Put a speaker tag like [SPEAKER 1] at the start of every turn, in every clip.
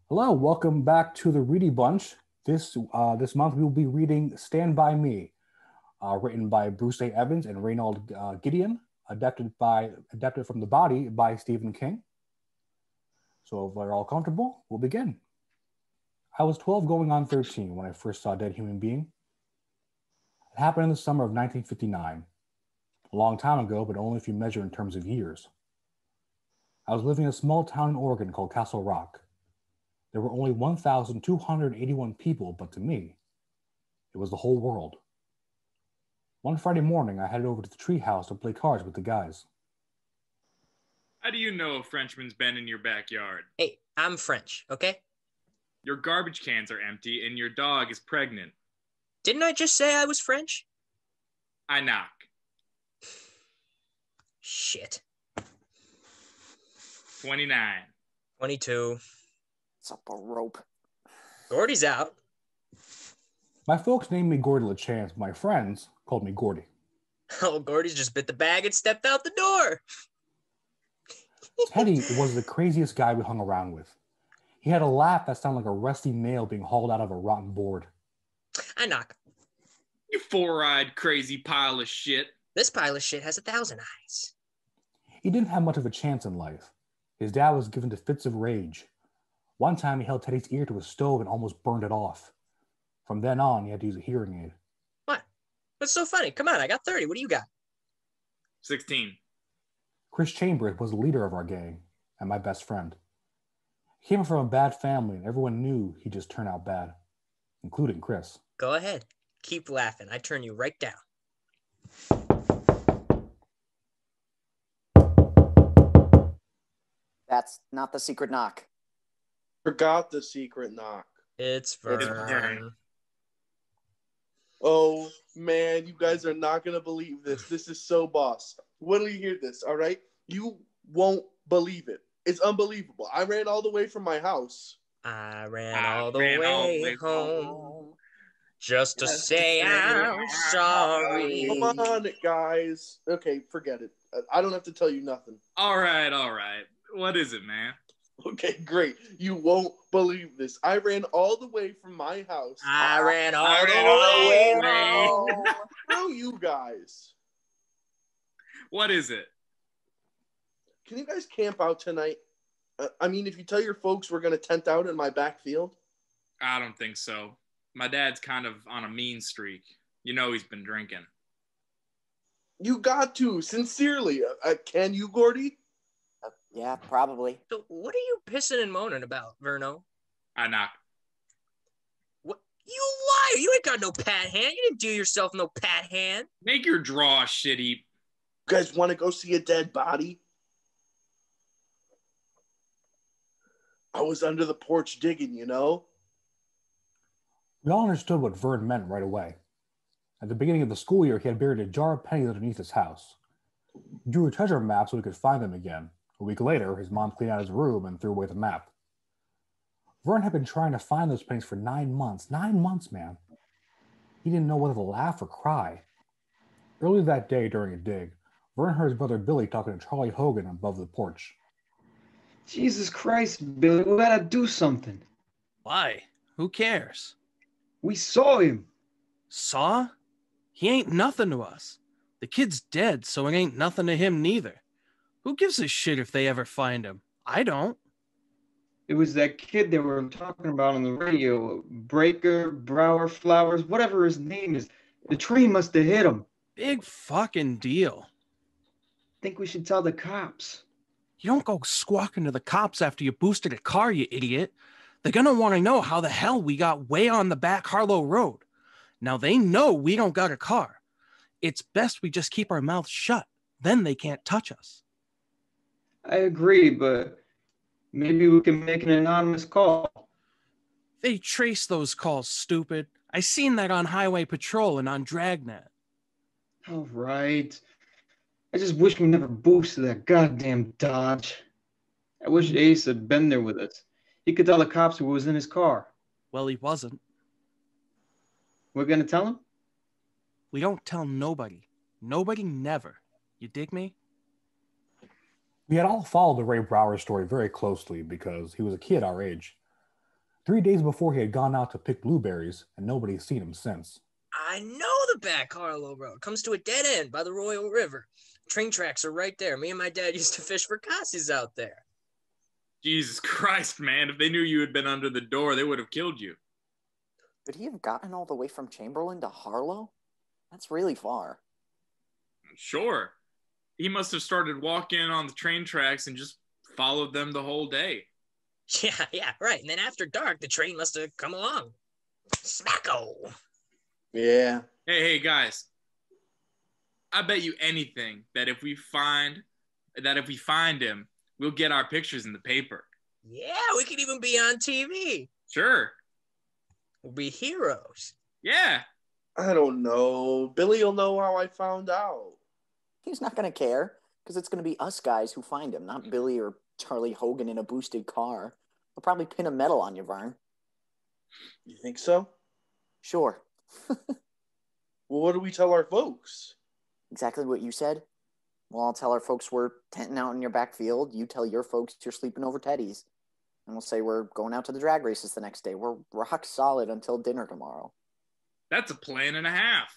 [SPEAKER 1] Hello, welcome back to the Reedy Bunch. This month we will be reading Stand By Me, written by Bruce A. Evans and Reynold Gideon, adapted from The Body by Stephen King. So if we're all comfortable, we'll begin. I was 12 going on 13 when I first saw a dead human being. It happened in the summer of 1959, a long time ago, but only if you measure in terms of years. I was living in a small town in Oregon called Castle Rock. There were only 1,281 people, but to me, it was the whole world. One Friday morning, I headed over to the treehouse to play cards with the guys.
[SPEAKER 2] How do you know a Frenchman's been in your backyard?
[SPEAKER 3] Hey, I'm French, okay?
[SPEAKER 2] Your garbage cans are empty and your dog is pregnant.
[SPEAKER 3] Didn't I just say I was French?
[SPEAKER 2] I knock.
[SPEAKER 3] Shit.
[SPEAKER 2] 29.
[SPEAKER 3] 22.
[SPEAKER 4] It's up a rope.
[SPEAKER 3] Gordie's out.
[SPEAKER 1] My folks named me Gordie Lachance. My friends called me Gordie.
[SPEAKER 3] Oh, Gordie's just bit the bag and stepped out the door.
[SPEAKER 1] Teddy was the craziest guy we hung around with. He had a laugh that sounded like a rusty nail being hauled out of a rotten board.
[SPEAKER 3] I knock.
[SPEAKER 2] You four-eyed crazy pile of shit.
[SPEAKER 3] This pile of shit has 1,000 eyes.
[SPEAKER 1] He didn't have much of a chance in life. His dad was given to fits of rage. One time he held Teddy's ear to a stove and almost burned it off. From then on, he had to use a hearing aid.
[SPEAKER 3] What? What's so funny? Come on, I got 30. What do you got?
[SPEAKER 2] 16.
[SPEAKER 1] Chris Chambers was the leader of our gang and my best friend. He came from a bad family and everyone knew he'd just turn out bad, including Chris.
[SPEAKER 3] Go ahead. Keep laughing. I turn you right down.
[SPEAKER 4] That's not the secret knock.
[SPEAKER 5] Forgot the secret knock.
[SPEAKER 3] It's Vern.
[SPEAKER 5] Oh, man, you guys are not going to believe this. This is so boss. When you hear this, all right? You won't believe it. It's unbelievable. I ran all the way from my house.
[SPEAKER 3] I ran all the way home just to say I'm sorry.
[SPEAKER 5] Come on, guys. Okay, forget it. I don't have to tell you nothing.
[SPEAKER 2] All right. What is it, man?
[SPEAKER 5] Okay, great. You won't believe this. I ran all the way from my house.
[SPEAKER 3] I ran all the way home.
[SPEAKER 5] Screw you guys.
[SPEAKER 2] What is it?
[SPEAKER 5] Can you guys camp out tonight? If you tell your folks we're going to tent out in my backfield.
[SPEAKER 2] I don't think so. My dad's kind of on a mean streak. You know he's been drinking.
[SPEAKER 5] You got to, sincerely. Can you, Gordie?
[SPEAKER 4] Yeah, probably.
[SPEAKER 3] So what are you pissing and moaning about, Verno?
[SPEAKER 2] I knock.
[SPEAKER 3] What? You liar! You ain't got no pat hand. You didn't do yourself no pat hand.
[SPEAKER 2] Make your draw shitty.
[SPEAKER 5] You guys want to go see a dead body? I was under the porch digging, you know?
[SPEAKER 1] We all understood what Vern meant right away. At the beginning of the school year, he had buried a jar of pennies underneath his house. He drew a treasure map so he could find them again. A week later, his mom cleaned out his room and threw away the map. Vern had been trying to find those pennies for 9 months. 9 months, man. He didn't know whether to laugh or cry. Early that day during a dig, Vern heard his brother Billy talking to Charlie Hogan above the porch.
[SPEAKER 6] Jesus Christ, Billy, we gotta do something.
[SPEAKER 7] Why? Who cares?
[SPEAKER 6] We saw him.
[SPEAKER 7] Saw? He ain't nothing to us. The kid's dead, so it ain't nothing to him neither. Who gives a shit if they ever find him? I don't.
[SPEAKER 6] It was that kid they were talking about on the radio. Breaker, Brower, Flowers, whatever his name is. The train must have hit him.
[SPEAKER 7] Big fucking deal.
[SPEAKER 6] Think we should tell the cops.
[SPEAKER 7] You don't go squawking to the cops after you boosted a car, you idiot. They're gonna want to know how the hell we got way on the back Harlow Road. Now they know we don't got a car. It's best we just keep our mouths shut. Then they can't touch us.
[SPEAKER 6] I agree, but maybe we can make an anonymous call.
[SPEAKER 7] They trace those calls, stupid. I seen that on Highway Patrol and on Dragnet.
[SPEAKER 6] All right. I just wish we never boosted that goddamn Dodge. I wish Ace had been there with us. He could tell the cops who was in his car.
[SPEAKER 7] Well, he wasn't.
[SPEAKER 6] We're gonna tell him?
[SPEAKER 7] We don't tell nobody. Nobody never. You dig me?
[SPEAKER 1] We had all followed the Ray Brower story very closely because he was a kid our age. 3 days before he had gone out to pick blueberries, and nobody's seen him since.
[SPEAKER 3] I know the back Harlow Road comes to a dead end by the Royal River. Train tracks are right there. Me and my dad used to fish for cassies out there.
[SPEAKER 2] Jesus Christ, man. If they knew you had been under the door, they would have killed you.
[SPEAKER 4] Could he have gotten all the way from Chamberlain to Harlow? That's really far.
[SPEAKER 2] Sure. He must have started walking on the train tracks and just followed them the whole day.
[SPEAKER 3] Yeah, right. And then after dark, the train must have come along. Smacko!
[SPEAKER 5] Yeah.
[SPEAKER 2] Hey, guys. I bet you anything that if we find him, we'll get our pictures in the paper.
[SPEAKER 3] Yeah, we could even be on TV.
[SPEAKER 2] Sure.
[SPEAKER 3] We'll be heroes.
[SPEAKER 2] Yeah.
[SPEAKER 5] I don't know. Billy will know how I found out.
[SPEAKER 4] He's not going to care, because it's going to be us guys who find him, not Billy or Charlie Hogan in a boosted car. They'll probably pin a medal on you, Vern.
[SPEAKER 5] You think so?
[SPEAKER 4] Sure.
[SPEAKER 5] Well, what do we tell our folks?
[SPEAKER 4] Exactly what you said. Well, I'll tell our folks we're tenting out in your backfield. You tell your folks you're sleeping over Teddy's. And we'll say we're going out to the drag races the next day. We're rock solid until dinner tomorrow.
[SPEAKER 2] That's a plan and a half.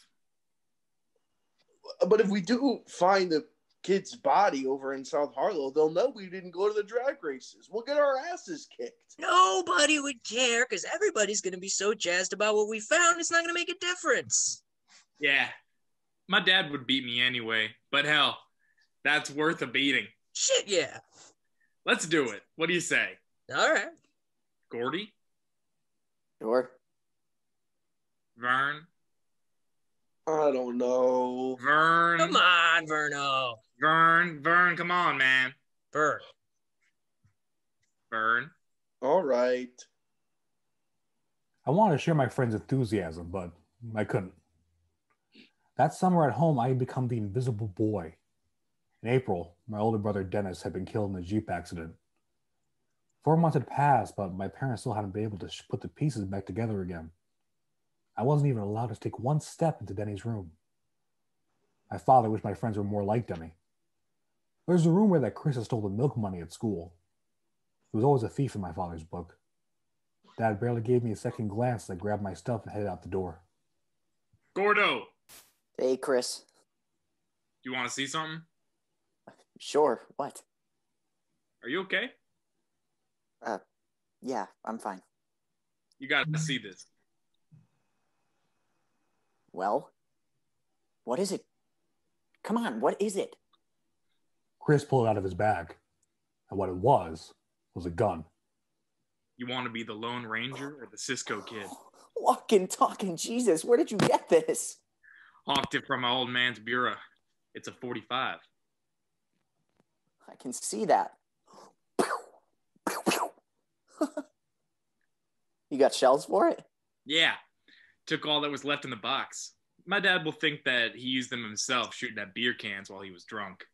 [SPEAKER 5] But if we do find the kid's body over in South Harlow, they'll know we didn't go to the drag races. We'll get our asses kicked.
[SPEAKER 3] Nobody would care, because everybody's going to be so jazzed about what we found, it's not going to make a difference.
[SPEAKER 2] Yeah. My dad would beat me anyway, but hell, that's worth a beating.
[SPEAKER 3] Shit, yeah.
[SPEAKER 2] Let's do it. What do you say?
[SPEAKER 3] All right.
[SPEAKER 2] Gordie?
[SPEAKER 4] Sure.
[SPEAKER 2] Vern?
[SPEAKER 5] I don't know.
[SPEAKER 2] Vern?
[SPEAKER 3] Come on, Verno.
[SPEAKER 2] Vern, come on, man.
[SPEAKER 3] Vern.
[SPEAKER 5] All right.
[SPEAKER 1] I wanted to share my friend's enthusiasm, but I couldn't. That summer at home, I had become the invisible boy. In April, my older brother Dennis had been killed in a Jeep accident. 4 months had passed, but my parents still hadn't been able to put the pieces back together again. I wasn't even allowed to take one step into Denny's room. My father wished my friends were more like Denny. There's a rumor that Chris had stole the milk money at school. He was always a thief in my father's book. Dad barely gave me a second glance as I grabbed my stuff and headed out the door.
[SPEAKER 2] Gordo,
[SPEAKER 4] Hey, Chris.
[SPEAKER 2] you want to see something?
[SPEAKER 4] Sure. What?
[SPEAKER 2] Are you okay?
[SPEAKER 4] Yeah, I'm fine.
[SPEAKER 2] You got to see this.
[SPEAKER 4] Well, what is it? Come on, what is it?
[SPEAKER 1] Chris pulled it out of his bag, and what it was a gun.
[SPEAKER 2] You want to be the Lone Ranger or the Cisco Kid?
[SPEAKER 4] Walking, talking, Jesus, where did you get this?
[SPEAKER 2] Hawked it from my old man's bureau. It's a 45.
[SPEAKER 4] I can see that. You got shells for it?
[SPEAKER 2] Yeah. Took all that was left in the box. My dad will think that he used them himself shooting at beer cans while he was drunk.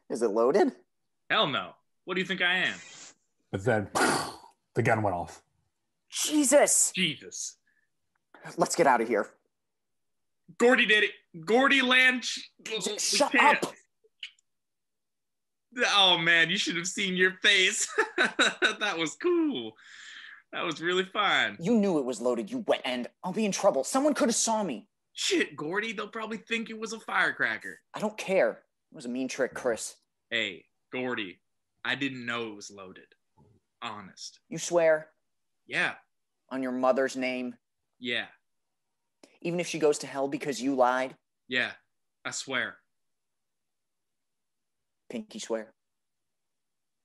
[SPEAKER 4] Is it loaded?
[SPEAKER 2] Hell no. What do you think I am?
[SPEAKER 1] But then, the gun went off.
[SPEAKER 4] Jesus!
[SPEAKER 2] Jesus.
[SPEAKER 4] Let's get out of here.
[SPEAKER 2] Gordie did it. Gordie
[SPEAKER 4] Shut up!
[SPEAKER 2] Oh, man, you should have seen your face. That was cool. That was really fun.
[SPEAKER 4] You knew it was loaded, you wet end. I'll be in trouble. Someone could have saw me.
[SPEAKER 2] Shit, Gordie, they'll probably think it was a firecracker.
[SPEAKER 4] I don't care. It was a mean trick, Chris.
[SPEAKER 2] Hey, Gordie, I didn't know it was loaded. Honest.
[SPEAKER 4] You swear?
[SPEAKER 2] Yeah.
[SPEAKER 4] On your mother's name?
[SPEAKER 2] Yeah.
[SPEAKER 4] Even if she goes to hell because you lied?
[SPEAKER 2] Yeah, I swear.
[SPEAKER 4] Pinky swear.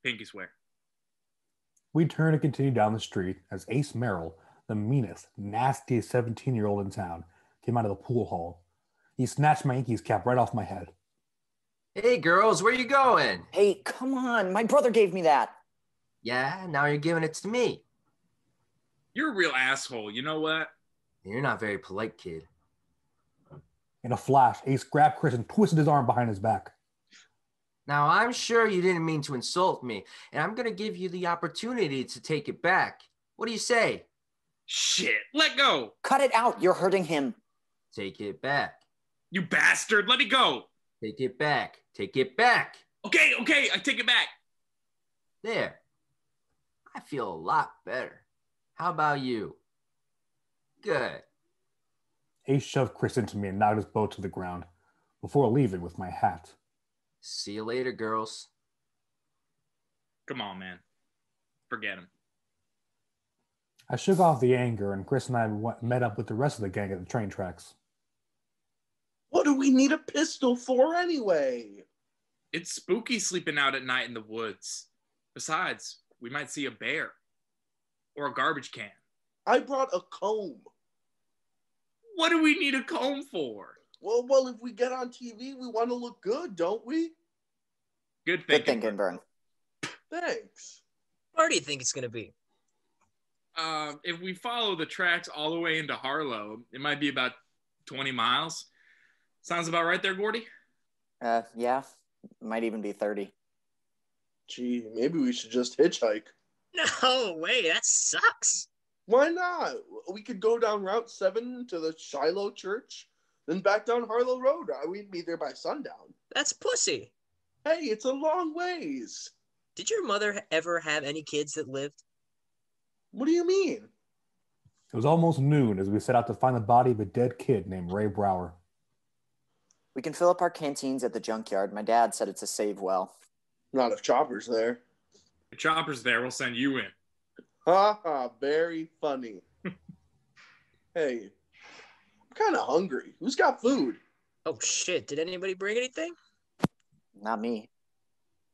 [SPEAKER 2] Pinky swear.
[SPEAKER 1] We turned and continued down the street as Ace Merrill, the meanest, nastiest 17-year-old in town, came out of the pool hall. He snatched my Yankees cap right off my head.
[SPEAKER 8] Hey, girls, where you going?
[SPEAKER 4] Hey, come on. My brother gave me that.
[SPEAKER 8] Yeah, now you're giving it to me.
[SPEAKER 2] You're a real asshole, you know what?
[SPEAKER 8] You're not very polite, kid.
[SPEAKER 1] In a flash, Ace grabbed Chris and twisted his arm behind his back.
[SPEAKER 8] Now, I'm sure you didn't mean to insult me, and I'm going to give you the opportunity to take it back. What do you say?
[SPEAKER 2] Shit, let go.
[SPEAKER 4] Cut it out. You're hurting him.
[SPEAKER 8] Take it back.
[SPEAKER 2] You bastard, let it go.
[SPEAKER 8] Take it back. Take it back.
[SPEAKER 2] Okay, I take it back.
[SPEAKER 8] There. I feel a lot better. How about you? Good.
[SPEAKER 1] Ace shoved Chris into me and knocked his boat to the ground before leaving with my hat.
[SPEAKER 8] See you later, girls.
[SPEAKER 2] Come on, man. Forget him.
[SPEAKER 1] I shook off the anger, and Chris and I met up with the rest of the gang at the train tracks.
[SPEAKER 5] What do we need a pistol for anyway?
[SPEAKER 2] It's spooky sleeping out at night in the woods. Besides, we might see a bear. Or a garbage can.
[SPEAKER 5] I brought a comb.
[SPEAKER 2] What do we need a comb for?
[SPEAKER 5] Well, if we get on TV, we want to look good, don't we?
[SPEAKER 2] Good
[SPEAKER 4] Good
[SPEAKER 2] thinking.
[SPEAKER 4] thinking, Vern.
[SPEAKER 5] Thanks.
[SPEAKER 3] Where do you think it's gonna be?
[SPEAKER 2] If we follow the tracks all the way into Harlow, it might be about 20 miles. Sounds about right there, Gordie?
[SPEAKER 4] Yeah. Might even be 30.
[SPEAKER 5] Gee, maybe we should just hitchhike.
[SPEAKER 3] No way, that sucks.
[SPEAKER 5] Why not? We could go down Route 7 to the Shiloh Church, then back down Harlow Road. We'd be there by sundown.
[SPEAKER 3] That's pussy.
[SPEAKER 5] Hey, it's a long ways.
[SPEAKER 3] Did your mother ever have any kids that lived?
[SPEAKER 5] What do you mean?
[SPEAKER 1] It was almost noon as we set out to find the body of a dead kid named Ray Brower.
[SPEAKER 4] We can fill up our canteens at the junkyard. My dad said it's a save well.
[SPEAKER 5] Not if Chopper's there.
[SPEAKER 2] If Chopper's there, we'll send you in.
[SPEAKER 5] Ha ha, very funny. Hey, I'm kind of hungry. Who's got food?
[SPEAKER 3] Oh shit, did anybody bring anything?
[SPEAKER 4] Not me.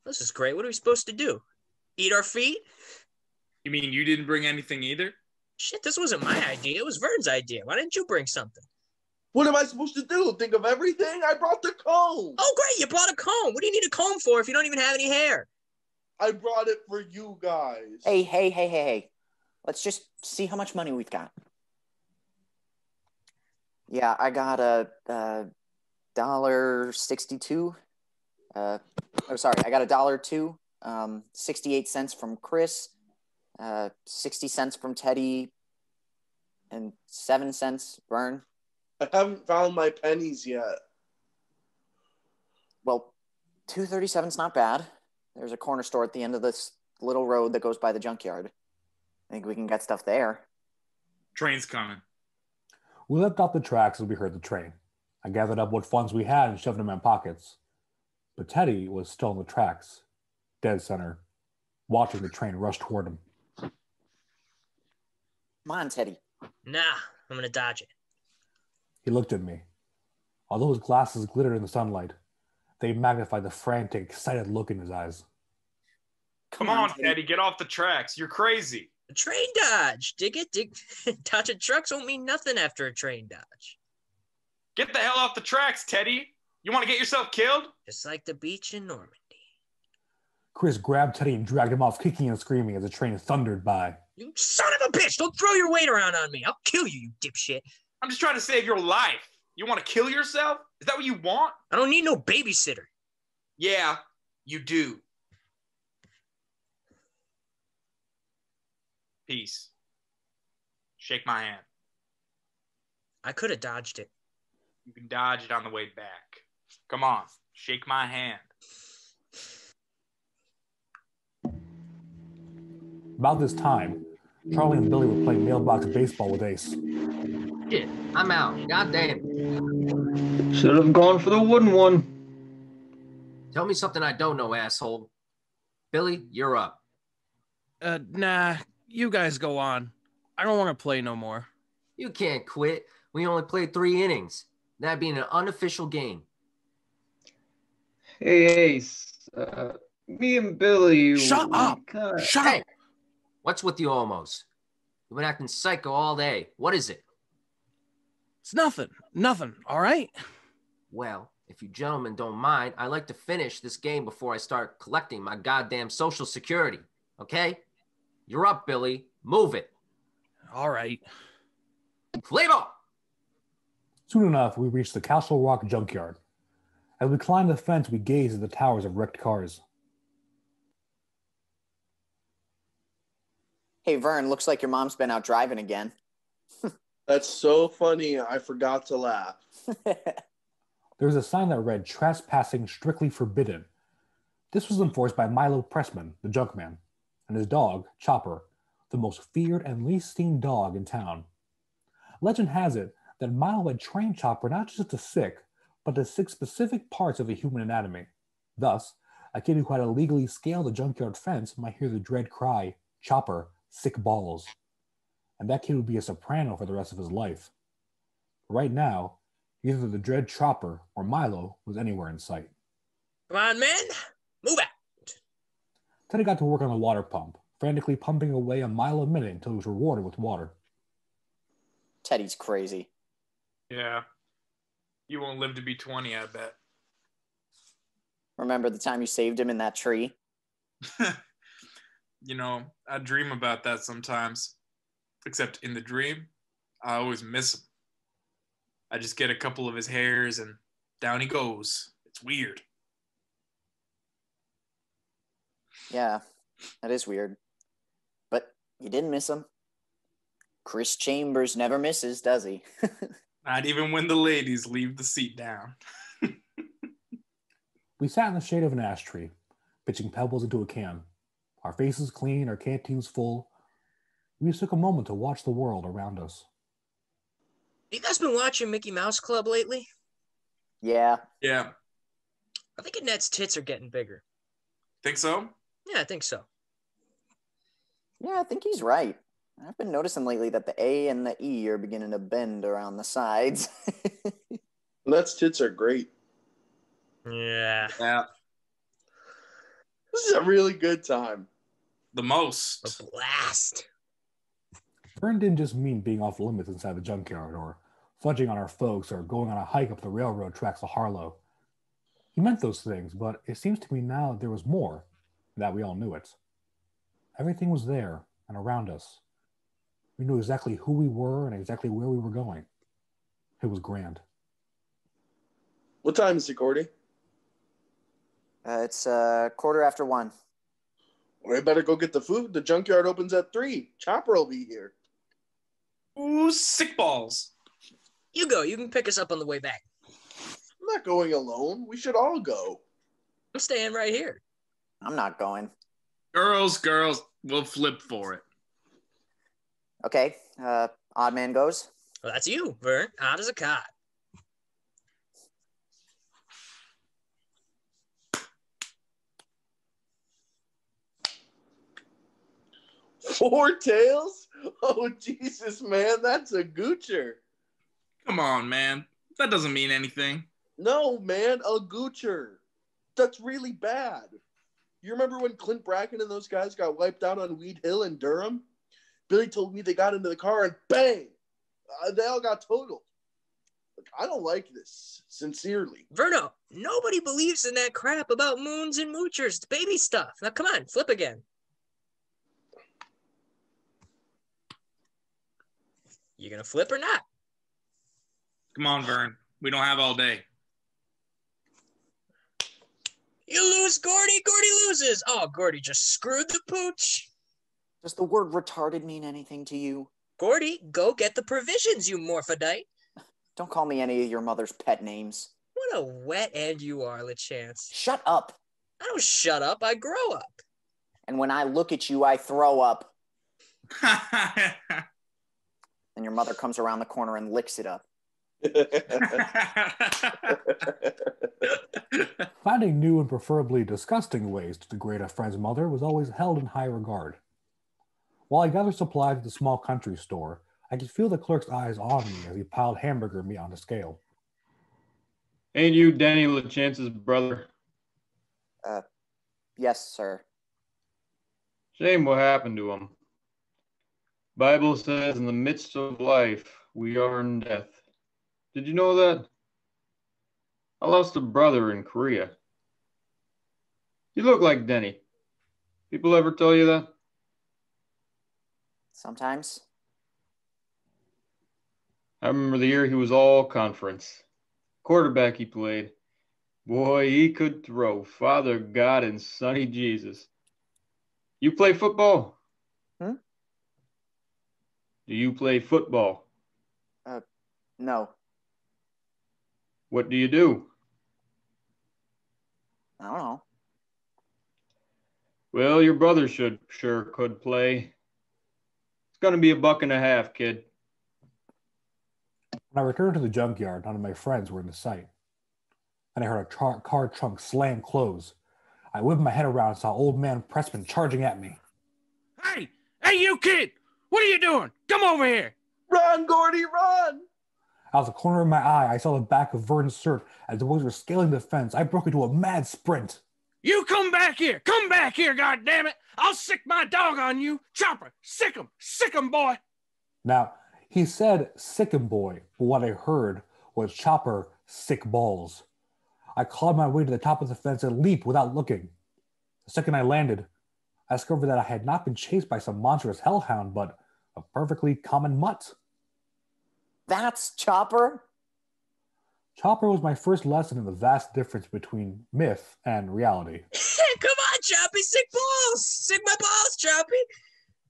[SPEAKER 3] This is great. What are we supposed to do? Eat our feet?
[SPEAKER 2] You mean you didn't bring anything either?
[SPEAKER 3] Shit, this wasn't my idea. It was Vern's idea. Why didn't you bring something?
[SPEAKER 5] What am I supposed to do? Think of everything? I brought the comb.
[SPEAKER 3] Oh, great. You brought a comb. What do you need a comb for if you don't even have any hair?
[SPEAKER 5] I brought it for you guys.
[SPEAKER 4] Hey. Let's just see how much money we've got. Yeah, I got a $1.62. I got $1.02. 68 cents from Chris. 60 cents from Teddy. And 7 cents, Vern.
[SPEAKER 5] I haven't found my pennies yet.
[SPEAKER 4] Well, 237's not bad. There's a corner store at the end of this little road that goes by the junkyard. I think we can get stuff there.
[SPEAKER 2] Train's coming.
[SPEAKER 1] We leapt off the tracks as we heard the train. I gathered up what funds we had and shoved them in my pockets. But Teddy was still on the tracks, dead center, watching the train rush toward him.
[SPEAKER 4] Come on, Teddy.
[SPEAKER 3] Nah, I'm gonna dodge it.
[SPEAKER 1] He looked at me. Although his glasses glittered in the sunlight, they magnified the frantic, excited look in his eyes.
[SPEAKER 2] Come on, Teddy, get off the tracks. You're crazy.
[SPEAKER 3] A train dodge. Dig it. Dodging trucks won't mean nothing after a train dodge.
[SPEAKER 2] Get the hell off the tracks, Teddy. You want to get yourself killed?
[SPEAKER 3] Just like the beach in Normandy.
[SPEAKER 1] Chris grabbed Teddy and dragged him off, kicking and screaming as the train thundered by.
[SPEAKER 3] You son of a bitch! Don't throw your weight around on me. I'll kill you, you dipshit.
[SPEAKER 2] I'm just trying to save your life. You want to kill yourself? Is that what you want?
[SPEAKER 3] I don't need no babysitter.
[SPEAKER 2] Yeah, you do. Peace. Shake my hand.
[SPEAKER 3] I could have dodged it.
[SPEAKER 2] You can dodge it on the way back. Come on, shake my hand.
[SPEAKER 1] About this time, Charlie and Billy were playing mailbox baseball with Ace.
[SPEAKER 8] Shit, I'm out. God damn.
[SPEAKER 6] Should have gone for the wooden one.
[SPEAKER 8] Tell me something I don't know, asshole. Billy, you're up.
[SPEAKER 7] Nah, you guys go on. I don't want to play no more.
[SPEAKER 8] You can't quit. We only played 3 innings. That being an unofficial game.
[SPEAKER 6] Hey, Ace. Me and Billy.
[SPEAKER 7] Shut up! Shut
[SPEAKER 8] Hey,
[SPEAKER 7] up!
[SPEAKER 8] what's with you almost? You've been acting psycho all day. What is it?
[SPEAKER 7] It's nothing. Nothing, all right?
[SPEAKER 8] Well, if you gentlemen don't mind, I'd like to finish this game before I start collecting my goddamn Social Security. Okay? You're up, Billy. Move it.
[SPEAKER 7] All right.
[SPEAKER 8] Play ball!
[SPEAKER 1] Soon enough, we reached the Castle Rock junkyard. As we climbed the fence, we gazed at the towers of wrecked cars.
[SPEAKER 4] Hey, Vern, looks like your mom's been out driving again.
[SPEAKER 5] That's so funny, I forgot to laugh.
[SPEAKER 1] There was a sign that read, "Trespassing strictly forbidden." This was enforced by Milo Pressman, the junkman, and his dog, Chopper, the most feared and least seen dog in town. Legend has it that Milo had trained Chopper not just to sick, but to 6 specific parts of a human anatomy. Thus, a kid who had illegally scaled a junkyard fence might hear the dread cry, "Chopper, sick balls." And that kid would be a soprano for the rest of his life. Right now, either the dread Chopper or Milo was anywhere in sight.
[SPEAKER 3] Come on, men, move out.
[SPEAKER 1] Teddy got to work on the water pump, frantically pumping away a mile a minute until he was rewarded with water.
[SPEAKER 4] Teddy's crazy.
[SPEAKER 2] Yeah. You won't live to be 20, I bet.
[SPEAKER 4] Remember the time you saved him in that tree?
[SPEAKER 2] You know, I dream about that sometimes. Except in the dream, I always miss him. I just get a couple of his hairs and down he goes. It's weird.
[SPEAKER 4] Yeah, that is weird. But you didn't miss him. Chris Chambers never misses, does he?
[SPEAKER 2] Not even when the ladies leave the seat down.
[SPEAKER 1] We sat in the shade of an ash tree, pitching pebbles into a can. Our faces clean, our canteens full. We just took a moment to watch the world around us.
[SPEAKER 3] You guys been watching Mickey Mouse Club lately?
[SPEAKER 4] Yeah.
[SPEAKER 2] Yeah.
[SPEAKER 3] I think Annette's tits are getting bigger.
[SPEAKER 2] Think so?
[SPEAKER 3] Yeah, I think so.
[SPEAKER 4] Yeah, I think he's right. I've been noticing lately that the A and the E are beginning to bend around the sides.
[SPEAKER 5] Nuts tits are great.
[SPEAKER 3] Yeah.
[SPEAKER 2] Yeah.
[SPEAKER 5] This is a really good time.
[SPEAKER 2] The most.
[SPEAKER 3] A blast.
[SPEAKER 1] Vern didn't just mean being off limits inside the junkyard or fudging on our folks or going on a hike up the railroad tracks to Harlow. He meant those things, but it seems to me now there was more, that we all knew it. Everything was there and around us. We knew exactly who we were and exactly where we were going. It was grand.
[SPEAKER 5] What time is it, Gordie?
[SPEAKER 4] It's 1:15.
[SPEAKER 5] We better go get the food. The junkyard opens at 3. Chopper will be here.
[SPEAKER 2] Ooh, sick balls.
[SPEAKER 3] You go. You can pick us up on the way back.
[SPEAKER 5] I'm not going alone. We should all go.
[SPEAKER 3] I'm staying right here.
[SPEAKER 4] I'm not going.
[SPEAKER 2] Girls, we'll flip for it.
[SPEAKER 4] Okay, odd man goes.
[SPEAKER 3] Well, that's you, Vern. Odd as a cod.
[SPEAKER 5] Four tails? Oh, Jesus, man, that's a goocher.
[SPEAKER 2] Come on, man. That doesn't mean anything.
[SPEAKER 5] No, man, a goocher. That's really bad. You remember when Clint Bracken and those guys got wiped out on Weed Hill in Durham? Billy told me they got into the car and bang! They all got totaled. Look, I don't like this, sincerely.
[SPEAKER 3] Verno, nobody believes in that crap about moons and moochers. It's baby stuff. Now, come on, flip again. You gonna flip or not?
[SPEAKER 2] Come on, Vern. We don't have all day.
[SPEAKER 3] You lose, Gordie. Gordie loses. Oh, Gordie just screwed the pooch.
[SPEAKER 4] Does the word retarded mean anything to you?
[SPEAKER 3] Gordie, go get the provisions, you morphodite.
[SPEAKER 4] Don't call me any of your mother's pet names.
[SPEAKER 3] What a wet end you are, Lachance.
[SPEAKER 4] Shut up.
[SPEAKER 3] I don't shut up. I grow up.
[SPEAKER 4] And when I look at you, I throw up. And your mother comes around the corner and licks it up.
[SPEAKER 1] Finding new and preferably disgusting ways to degrade a friend's mother was always held in high regard. While I gathered supplies at the small country store, I could feel the clerk's eyes on me as he piled hamburger meat on the scale.
[SPEAKER 6] Ain't you Danny Lachance's brother?
[SPEAKER 4] Yes, sir.
[SPEAKER 6] Shame what happened to him. Bible says in the midst of life, we are in death. Did you know that? I lost a brother in Korea. You look like Denny. People ever tell you that?
[SPEAKER 4] Sometimes.
[SPEAKER 6] I remember the year he was all conference. Quarterback he played. Boy, he could throw. Father God and Sonny Jesus. You play football?
[SPEAKER 4] Hmm?
[SPEAKER 6] Do you play football?
[SPEAKER 4] No.
[SPEAKER 6] What do you do?
[SPEAKER 4] I don't know.
[SPEAKER 6] Well, your brother sure could play. gonna be $1.50, kid.
[SPEAKER 1] When I returned to the junkyard, none of my friends were in sight. Then I heard a car trunk slam close. I whipped my head around and saw old man Pressman charging at me.
[SPEAKER 7] Hey, you kid! What are you doing? Come over here!
[SPEAKER 5] Run, Gordie, run!
[SPEAKER 1] Out of the corner of my eye, I saw the back of Vern's shirt as the boys were scaling the fence. I broke into a mad sprint.
[SPEAKER 7] You come back here! Come back here, goddammit! I'll sick my dog on you! Chopper, sick him, boy!
[SPEAKER 1] Now, he said sick him, boy, but what I heard was Chopper, sick balls. I clawed my way to the top of the fence and leaped without looking. The second I landed, I discovered that I had not been chased by some monstrous hellhound, but a perfectly common mutt.
[SPEAKER 4] That's Chopper?
[SPEAKER 1] Chopper was my first lesson in the vast difference between myth and reality.
[SPEAKER 3] Come on, Choppy, sick balls! Sick my balls, Choppy!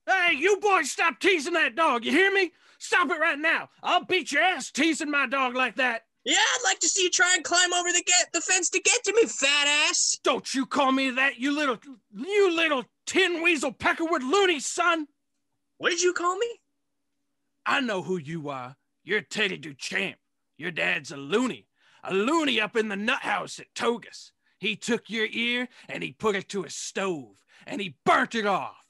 [SPEAKER 7] Hey, you boys stop teasing that dog, you hear me? Stop it right now! I'll beat your ass teasing my dog like that!
[SPEAKER 3] Yeah, I'd like to see you try and climb over the fence to get to me, fat ass!
[SPEAKER 7] Don't you call me that, you little tin weasel peckerwood loony, son!
[SPEAKER 3] What did you call me?
[SPEAKER 7] I know who you are. You're Teddy Duchamp. Your dad's a loony up in the nut house at Togus. He took your ear and he put it to a stove and he burnt it off.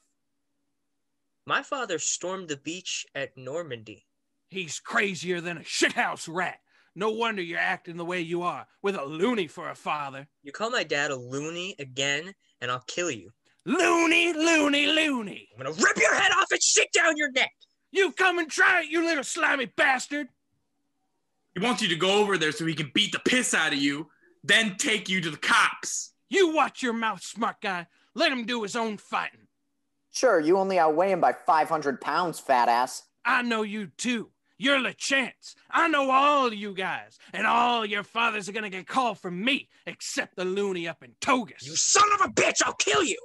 [SPEAKER 3] My father stormed the beach at Normandy.
[SPEAKER 7] He's crazier than a shithouse rat. No wonder you're acting the way you are, with a loony for a father.
[SPEAKER 3] You call my dad a loony again, and I'll kill you.
[SPEAKER 7] Loony, loony, loony.
[SPEAKER 3] I'm gonna rip your head off and shit down your neck.
[SPEAKER 7] You come and try it, you little slimy bastard.
[SPEAKER 2] He wants you to go over there so he can beat the piss out of you, then take you to the cops.
[SPEAKER 7] You watch your mouth, smart guy. Let him do his own fighting.
[SPEAKER 4] Sure, you only outweigh him by 500 pounds, fat ass.
[SPEAKER 7] I know you too. You're Lachance. I know all you guys, and all your fathers are gonna get called from me, except the loony up in Togus.
[SPEAKER 3] You son of a bitch, I'll kill you!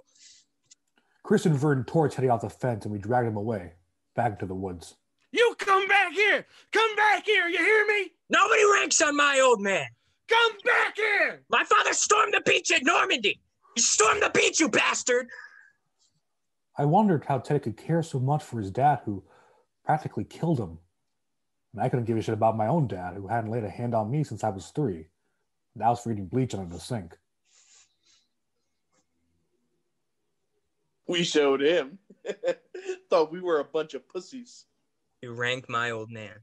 [SPEAKER 1] Chris and Vern tore Teddy off the fence and we dragged him away, back into the woods.
[SPEAKER 7] You come back here! Come back here, you hear me?
[SPEAKER 3] Nobody ranks on my old man!
[SPEAKER 7] Come back here!
[SPEAKER 3] My father stormed the beach at Normandy! He stormed the beach, you bastard!
[SPEAKER 1] I wondered how Teddy could care so much for his dad who practically killed him. And I couldn't give a shit about my own dad who hadn't laid a hand on me since I was 3. And I was for eating bleach under the sink.
[SPEAKER 5] We showed him. Thought we were a bunch of pussies.
[SPEAKER 3] You rank my old man.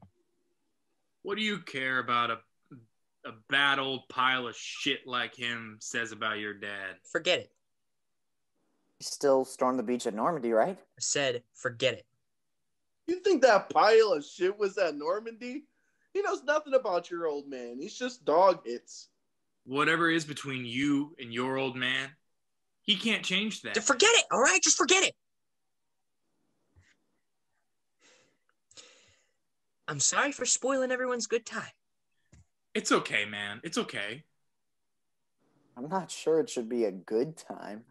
[SPEAKER 2] What do you care about a bad old pile of shit like him says about your dad?
[SPEAKER 3] Forget it.
[SPEAKER 4] He still stormed the beach at Normandy, right?
[SPEAKER 3] I said, forget it.
[SPEAKER 5] You think that pile of shit was at Normandy? He knows nothing about your old man. He's just dog hits.
[SPEAKER 2] Whatever is between you and your old man, he can't change that.
[SPEAKER 3] Forget it, all right? Just forget it. I'm sorry for spoiling everyone's good time.
[SPEAKER 2] It's okay, man. It's okay.
[SPEAKER 4] I'm not sure it should be a good time.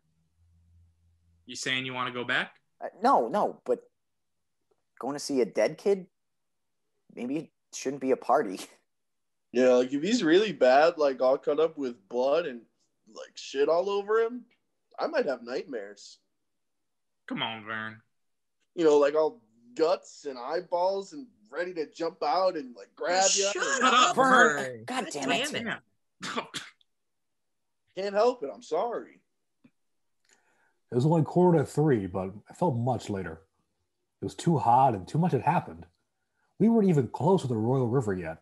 [SPEAKER 2] You saying you want to go back?
[SPEAKER 4] No, but going to see a dead kid? Maybe it shouldn't be a party.
[SPEAKER 5] Yeah, like if he's really bad, like all cut up with blood and like shit all over him, I might have nightmares.
[SPEAKER 2] Come on, Vern.
[SPEAKER 5] You know, like all guts and eyeballs and ready to jump out and like grab you.
[SPEAKER 3] Shut up, Vern.
[SPEAKER 4] God damn it.
[SPEAKER 5] Can't help it. I'm sorry.
[SPEAKER 1] It was only 2:45, but I felt much later. It was too hot and too much had happened. We weren't even close to the Royal River yet.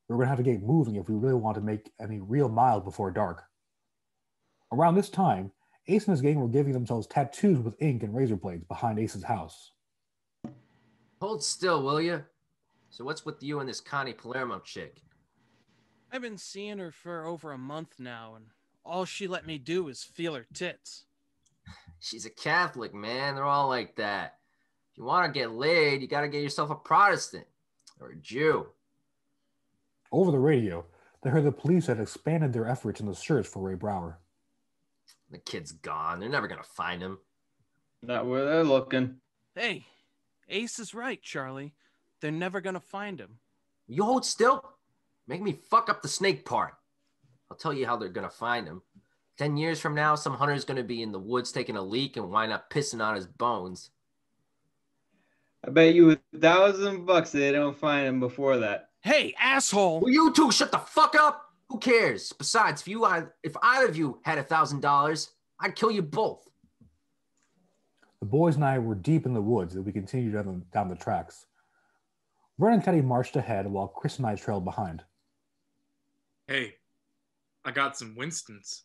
[SPEAKER 1] We were going to have to get moving if we really wanted to make any real miles before dark. Around this time, Ace and his gang were giving themselves tattoos with ink and razor blades behind Ace's house.
[SPEAKER 8] Hold still, will you? So what's with you and this Connie Palermo chick?
[SPEAKER 7] I've been seeing her for over a month now, and all she let me do is feel her tits.
[SPEAKER 8] She's a Catholic, man. They're all like that. If you want to get laid, you got to get yourself a Protestant or a Jew.
[SPEAKER 1] Over the radio, they heard the police had expanded their efforts in the search for Ray Brower.
[SPEAKER 8] The kid's gone. They're never going to find him.
[SPEAKER 6] Not where they're looking.
[SPEAKER 7] Hey, Ace is right, Charlie. They're never going to find him.
[SPEAKER 8] You hold still? Make me fuck up the snake part. I'll tell you how they're going to find him. 10 years from now, some hunter's going to be in the woods taking a leak and wind up pissing on his bones.
[SPEAKER 6] I bet you $1,000 they don't find him before that.
[SPEAKER 7] Hey, asshole!
[SPEAKER 8] Will you two shut the fuck up? Who cares? Besides, if either of you had $1,000, I'd kill you both.
[SPEAKER 1] The boys and I were deep in the woods as we continued down the tracks. Vern and Teddy marched ahead while Chris and I trailed behind.
[SPEAKER 2] Hey, I got some Winstons.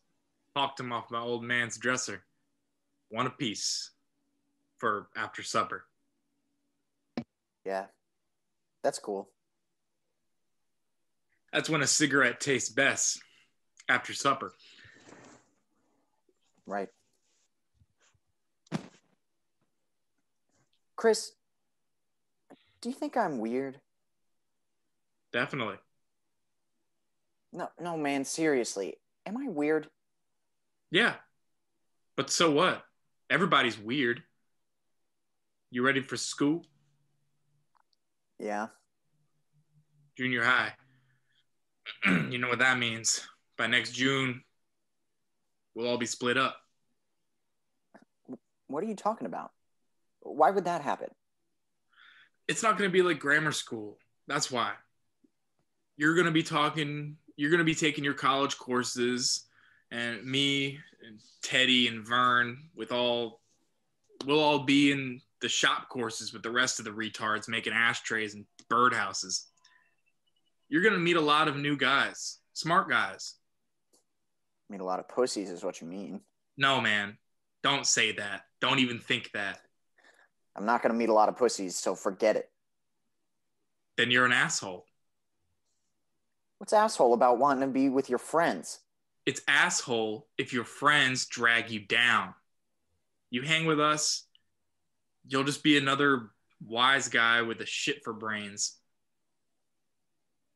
[SPEAKER 2] Talked them off my old man's dresser. One apiece for after supper.
[SPEAKER 4] Yeah, that's cool.
[SPEAKER 2] That's when a cigarette tastes best, after supper.
[SPEAKER 4] Right. Chris, do you think I'm weird?
[SPEAKER 2] Definitely.
[SPEAKER 4] No, man, seriously. Am I weird?
[SPEAKER 2] Yeah, but so what? Everybody's weird. You ready for school?
[SPEAKER 4] Yeah.
[SPEAKER 2] Junior high. You know what that means. By next June, we'll all be split up.
[SPEAKER 4] What are you talking about? Why would that happen?
[SPEAKER 2] It's not going to be like grammar school. That's why. You're going to be taking your college courses, and me and Teddy and Vern we'll all be in the shop courses with the rest of the retards making ashtrays and birdhouses. You're going to meet a lot of new guys, smart guys.
[SPEAKER 4] Meet a lot of pussies is what you mean.
[SPEAKER 2] No, man. Don't say that. Don't even think that.
[SPEAKER 4] I'm not going to meet a lot of pussies, so forget it.
[SPEAKER 2] Then you're an asshole.
[SPEAKER 4] What's asshole about wanting to be with your friends?
[SPEAKER 2] It's asshole if your friends drag you down. You hang with us, you'll just be another wise guy with a shit for brains.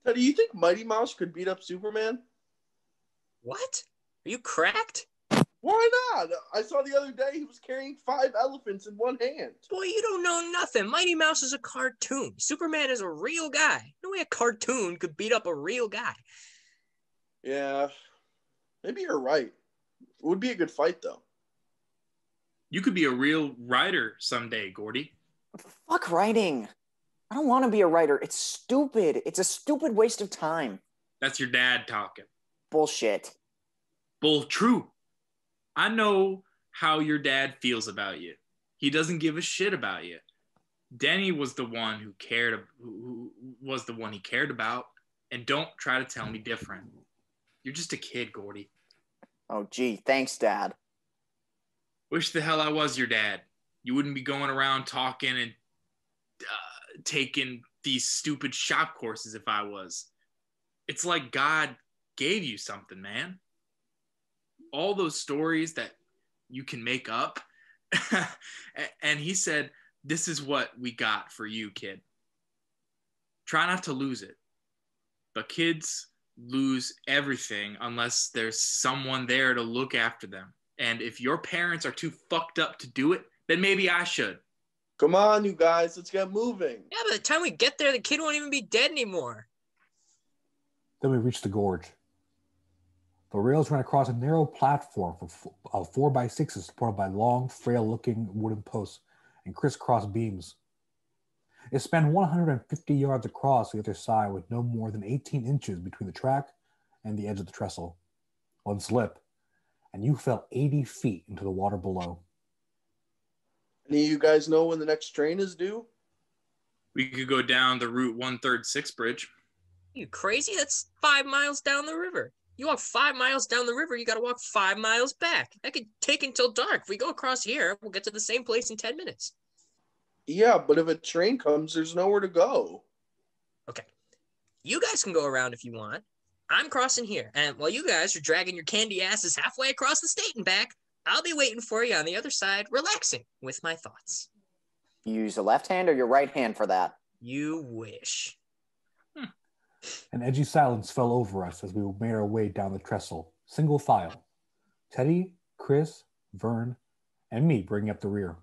[SPEAKER 5] Now, do you think Mighty Mouse could beat up Superman?
[SPEAKER 3] What? Are you cracked?
[SPEAKER 5] Why not? I saw the other day he was carrying 5 elephants in one hand.
[SPEAKER 3] Boy, you don't know nothing. Mighty Mouse is a cartoon. Superman is a real guy. No way a cartoon could beat up a real guy.
[SPEAKER 5] Yeah, maybe you're right. It would be a good fight, though.
[SPEAKER 2] You could be a real writer someday, Gordie.
[SPEAKER 4] Fuck writing. I don't want to be a writer. It's stupid. It's a stupid waste of time.
[SPEAKER 2] That's your dad talking.
[SPEAKER 4] Bullshit.
[SPEAKER 2] Bull true. I know how your dad feels about you. He doesn't give a shit about you. Denny was the one who was the one he cared about. And don't try to tell me different. You're just a kid, Gordie.
[SPEAKER 4] Oh, gee. Thanks, Dad.
[SPEAKER 2] Wish the hell I was your dad. You wouldn't be going around talking and taking these stupid shop courses if I was. It's like God gave you something, man. All those stories that you can make up. And he said, this is what we got for you, kid. Try not to lose it. But kids lose everything unless there's someone there to look after them. And if your parents are too fucked up to do it, then maybe I should.
[SPEAKER 5] Come on, you guys. Let's get moving.
[SPEAKER 3] Yeah, by the time we get there, the kid won't even be dead anymore.
[SPEAKER 1] Then we reached the gorge. The rails ran across a narrow platform of 4x6s supported by long, frail-looking wooden posts and crisscross beams. It spanned 150 yards across the other side with no more than 18 inches between the track and the edge of the trestle. One slip, and you fell 80 feet into the water below.
[SPEAKER 5] Any of you guys know when the next train is due?
[SPEAKER 2] We could go down the Route 136 bridge.
[SPEAKER 3] You crazy? That's 5 miles down the river. You walk 5 miles down the river, you got to walk 5 miles back. That could take until dark. If we go across here, we'll get to the same place in 10 minutes.
[SPEAKER 5] Yeah, but if a train comes, there's nowhere to go.
[SPEAKER 3] Okay. You guys can go around if you want. I'm crossing here. And while you guys are dragging your candy asses halfway across the state and back, I'll be waiting for you on the other side, relaxing with my thoughts.
[SPEAKER 4] You use your left hand or your right hand for that?
[SPEAKER 3] You wish.
[SPEAKER 1] An edgy silence fell over us as we made our way down the trestle, single file. Teddy, Chris, Vern, and me bringing up the rear.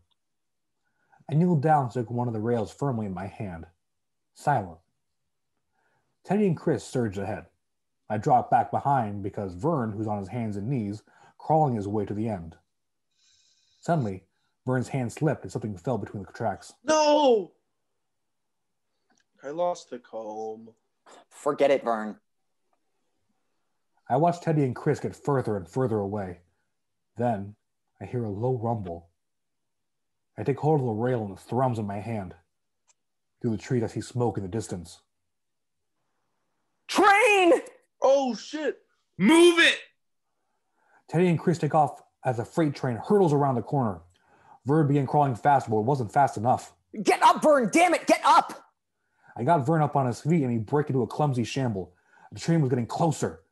[SPEAKER 1] I kneeled down and took one of the rails firmly in my hand. Silent. Teddy and Chris surged ahead. I dropped back behind because Vern, who's on his hands and knees, crawling his way to the end. Suddenly, Vern's hand slipped and something fell between the tracks.
[SPEAKER 5] No! I lost the comb.
[SPEAKER 4] Forget it, Vern.
[SPEAKER 1] I watch Teddy and Chris get further and further away. Then I hear a low rumble. I take hold of the rail and it thrums in my hand. Through the trees I see smoke in the distance.
[SPEAKER 4] Train!
[SPEAKER 5] Oh, shit.
[SPEAKER 2] Move it!
[SPEAKER 1] Teddy and Chris take off as a freight train hurtles around the corner. Vern began crawling faster, but it wasn't fast enough.
[SPEAKER 4] Get up, Vern! Damn it, get up!
[SPEAKER 1] I got Vern up on his feet and he broke into a clumsy shamble. The train was getting closer.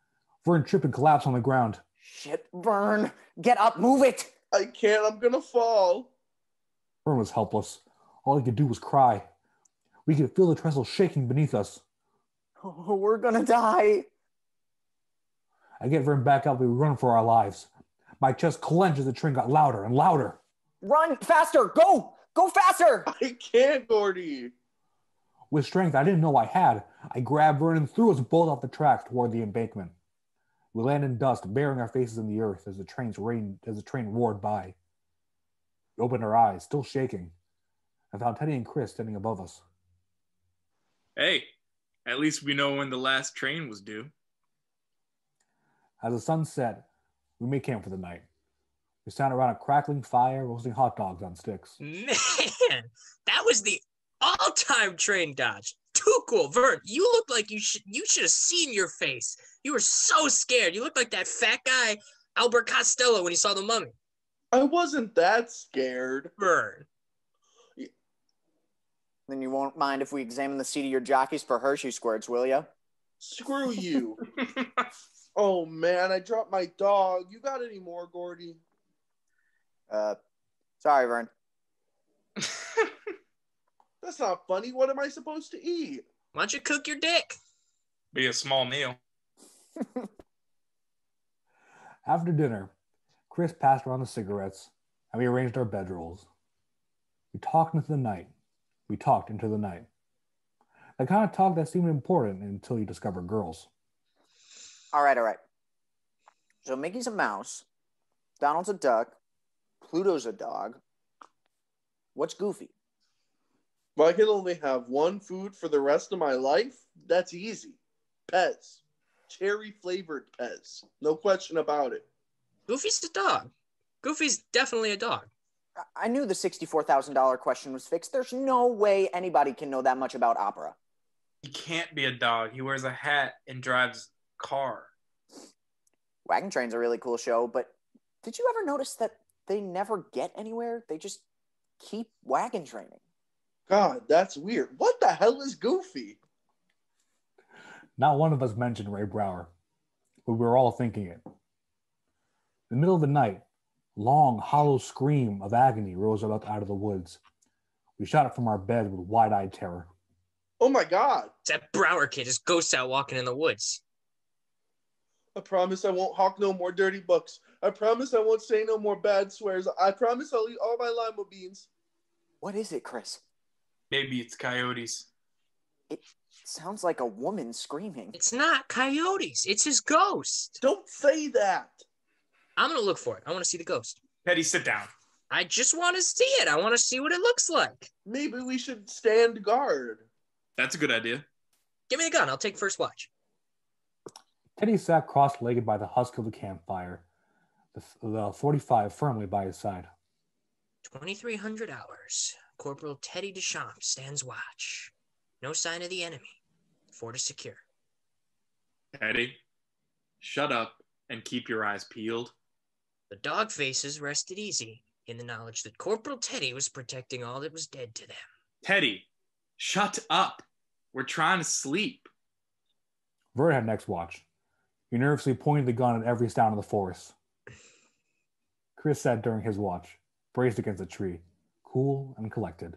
[SPEAKER 1] Vern tripped and collapsed on the ground.
[SPEAKER 4] Shit, Vern! Get up, move it!
[SPEAKER 5] I can't. I'm gonna fall.
[SPEAKER 1] Vern was helpless. All he could do was cry. We could feel the trestle shaking beneath us.
[SPEAKER 4] Oh, we're gonna die.
[SPEAKER 1] I get Vern back up. We run for our lives. My chest clenched as the train got louder and louder.
[SPEAKER 4] Run faster! Go! Go faster!
[SPEAKER 5] I can't, Gordie.
[SPEAKER 1] With strength I didn't know I had, I grabbed Vern and threw us both off the tracks toward the embankment. We landed in dust, burying our faces in the earth as the train roared by. We opened our eyes, still shaking, and found Teddy and Chris standing above us.
[SPEAKER 2] Hey, at least we know when the last train was due.
[SPEAKER 1] As the sun set, we made camp for the night. We sat around a crackling fire, roasting hot dogs on sticks.
[SPEAKER 3] Man, that was the all-time train dodge. Too cool. Vern, you looked like you should have seen your face. You were so scared. You looked like that fat guy, Albert Costello, when he saw the mummy.
[SPEAKER 5] I wasn't that scared.
[SPEAKER 3] Vern.
[SPEAKER 4] Then you won't mind if we examine the seat of your jockeys for Hershey squirts, will ya?
[SPEAKER 5] Screw you. Oh, man, I dropped my dog. You got any more, Gordie?
[SPEAKER 4] Sorry, Vern.
[SPEAKER 5] That's not funny. What am I supposed to eat?
[SPEAKER 3] Why don't you cook your dick?
[SPEAKER 2] Be a small meal.
[SPEAKER 1] After dinner, Chris passed around the cigarettes, and we arranged our bedrolls. We talked into the night. The kind of talk that seemed important until you discover girls.
[SPEAKER 4] All right. So Mickey's a mouse. Donald's a duck. Pluto's a dog. What's Goofy?
[SPEAKER 5] If I can only have one food for the rest of my life, that's easy. Pez. Cherry-flavored Pez. No question about it.
[SPEAKER 3] Goofy's a dog. Goofy's definitely a dog.
[SPEAKER 4] I knew the $64,000 question was fixed. There's no way anybody can know that much about opera.
[SPEAKER 2] He can't be a dog. He wears a hat and drives a car.
[SPEAKER 4] Wagon Train's a really cool show, but did you ever notice that they never get anywhere? They just keep wagon training.
[SPEAKER 5] God, that's weird. What the hell is Goofy?
[SPEAKER 1] Not one of us mentioned Ray Brower, but we were all thinking it. In the middle of the night, a long, hollow scream of agony rose up out of the woods. We shot it from our bed with wide-eyed terror.
[SPEAKER 5] Oh my God.
[SPEAKER 3] It's that Brower kid, his ghost out walking in the woods.
[SPEAKER 5] I promise I won't hawk no more dirty books. I promise I won't say no more bad swears. I promise I'll eat all my lima beans.
[SPEAKER 4] What is it, Chris?
[SPEAKER 2] Maybe it's coyotes.
[SPEAKER 4] It sounds like a woman screaming.
[SPEAKER 3] It's not coyotes. It's his ghost.
[SPEAKER 5] Don't say that.
[SPEAKER 3] I'm going to look for it. I want to see the ghost.
[SPEAKER 2] Teddy, sit down.
[SPEAKER 3] I just want to see it. I want to see what it looks like.
[SPEAKER 5] Maybe we should stand guard.
[SPEAKER 2] That's a good idea.
[SPEAKER 3] Give me the gun. I'll take first watch.
[SPEAKER 1] Teddy sat cross-legged by the husk of the campfire, the 45 firmly by his side.
[SPEAKER 3] 2,300 hours. Corporal Teddy Duchamp stands watch. No sign of the enemy. Fort is secure.
[SPEAKER 2] Teddy, shut up and keep your eyes peeled.
[SPEAKER 3] The dog faces rested easy in the knowledge that Corporal Teddy was protecting all that was dead to them.
[SPEAKER 2] Teddy, shut up. We're trying to sleep.
[SPEAKER 1] Vern had next watch. He nervously pointed the gun at every sound of the forest. Chris sat during his watch, braced against a tree, cool and collected.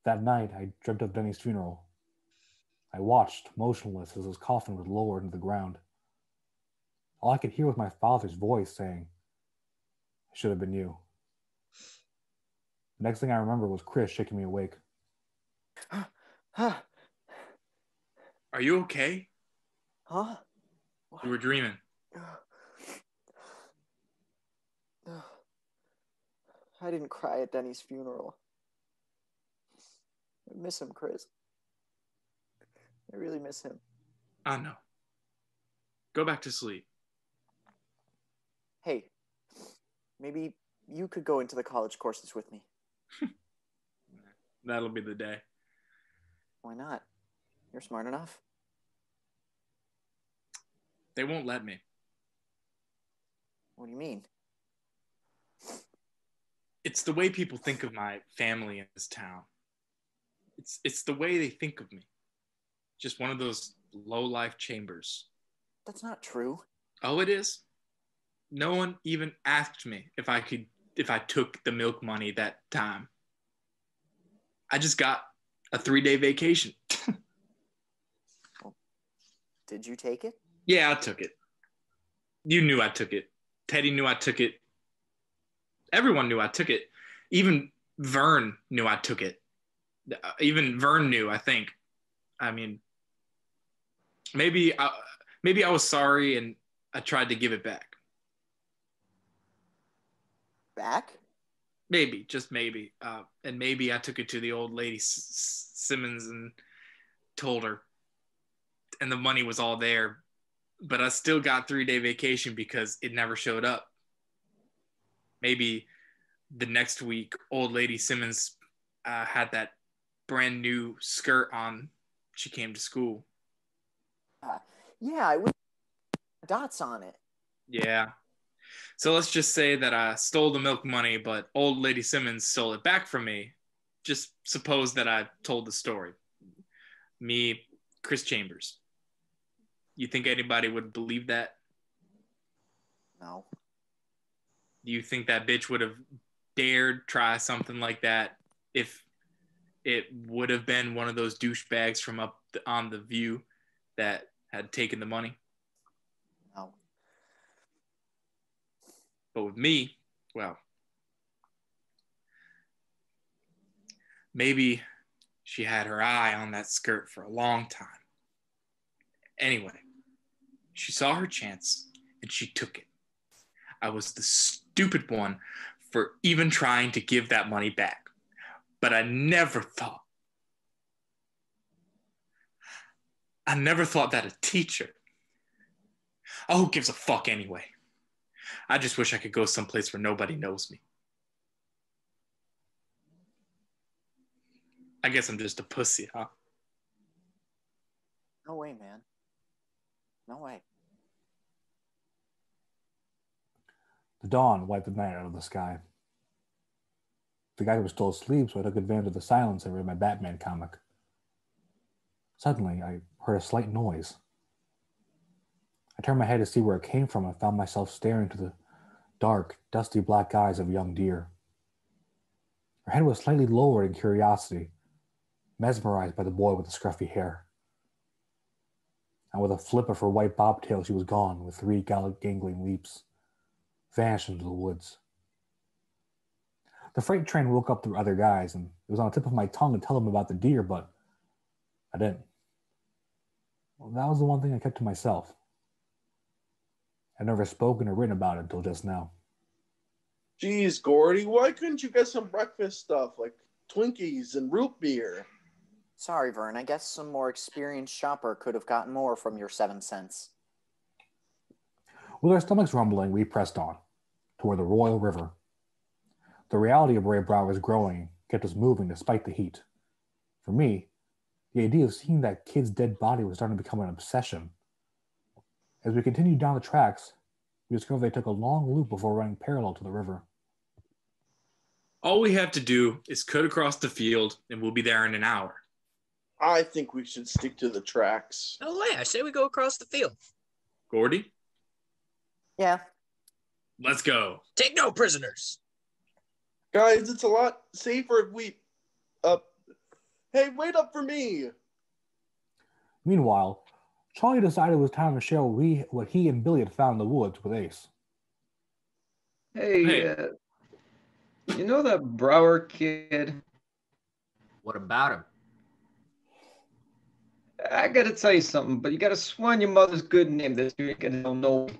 [SPEAKER 1] That night, I dreamt of Denny's funeral. I watched, motionless, as his coffin was lowered into the ground. All I could hear was my father's voice saying, "It should have been you." The next thing I remember was Chris shaking me awake.
[SPEAKER 2] Are you okay?
[SPEAKER 4] Huh?
[SPEAKER 2] You were dreaming.
[SPEAKER 4] I didn't cry at Denny's funeral. I miss him, Chris. I really miss him.
[SPEAKER 2] I know. Go back to sleep.
[SPEAKER 4] Hey, maybe you could go into the college courses with me.
[SPEAKER 2] That'll be the day.
[SPEAKER 4] Why not? You're smart enough.
[SPEAKER 2] They won't let me.
[SPEAKER 4] What do you mean?
[SPEAKER 2] It's the way people think of my family in this town. It's the way they think of me. Just one of those low-life chambers.
[SPEAKER 4] That's not true.
[SPEAKER 2] Oh, it is. No one even asked me if I took the milk money that time. I just got a 3-day vacation.
[SPEAKER 4] Did you take it?
[SPEAKER 2] Yeah, I took it. You knew I took it. Teddy knew I took it. Everyone knew I took it. Even Vern knew I took it. Even Vern knew, I think. I mean, maybe I was sorry and I tried to give it back.
[SPEAKER 4] Back?
[SPEAKER 2] Maybe, just maybe. And maybe I took it to the old lady Simmons and told her. And the money was all there. But I still got 3-day vacation because it never showed up. Maybe the next week, old lady Simmons had that brand new skirt on. She came to school.
[SPEAKER 4] Yeah, it was dots on it.
[SPEAKER 2] Yeah. So let's just say that I stole the milk money, but old lady Simmons stole it back from me. Just suppose that I told the story. Me, Chris Chambers. You think anybody would believe that?
[SPEAKER 4] No.
[SPEAKER 2] Do you think that bitch would have dared try something like that if it would have been one of those douchebags from up on the View that had taken the money?
[SPEAKER 4] No.
[SPEAKER 2] But with me, well, maybe she had her eye on that skirt for a long time. Anyway, she saw her chance and she took it. I was the stupid one for even trying to give that money back. But I never thought that a teacher. Oh, who gives a fuck anyway? I just wish I could go someplace where nobody knows me. I guess I'm just a pussy, huh?
[SPEAKER 4] No way, man. No way.
[SPEAKER 1] The dawn wiped the night out of the sky. The guy was still asleep, so I took advantage of the silence and read my Batman comic. Suddenly, I heard a slight noise. I turned my head to see where it came from and found myself staring into the dark, dusty black eyes of a young deer. Her head was slightly lowered in curiosity, mesmerized by the boy with the scruffy hair. And with a flip of her white bobtail, she was gone with 3 gangling leaps, vanished into the woods. The freight train woke up the other guys, and it was on the tip of my tongue to tell them about the deer, but I didn't. Well, that was the one thing I kept to myself. I'd never spoken or written about it until just now.
[SPEAKER 5] Geez, Gordie, why couldn't you get some breakfast stuff like Twinkies and root beer?
[SPEAKER 4] Sorry, Vern. I guess some more experienced shopper could have gotten more from your 7 cents.
[SPEAKER 1] With our stomachs rumbling, we pressed on, toward the Royal River. The reality of Ray Brower's growing kept us moving despite the heat. For me, the idea of seeing that kid's dead body was starting to become an obsession. As we continued down the tracks, we discovered they took a long loop before running parallel to the river.
[SPEAKER 2] All we have to do is cut across the field and we'll be there in an hour.
[SPEAKER 5] I think we should stick to the tracks.
[SPEAKER 3] No way. I say we go across the field.
[SPEAKER 2] Gordie,
[SPEAKER 4] Yeah.
[SPEAKER 2] let's go.
[SPEAKER 3] Take no prisoners.
[SPEAKER 5] Guys, it's a lot safer if we... Hey, wait up for me!
[SPEAKER 1] Meanwhile, Charlie decided it was time to share what he and Billy had found in the woods with Ace.
[SPEAKER 6] Hey, you know that Brower kid?
[SPEAKER 8] What about him?
[SPEAKER 6] I gotta tell you something, but you gotta swear on your mother's good name that you ain't gonna know.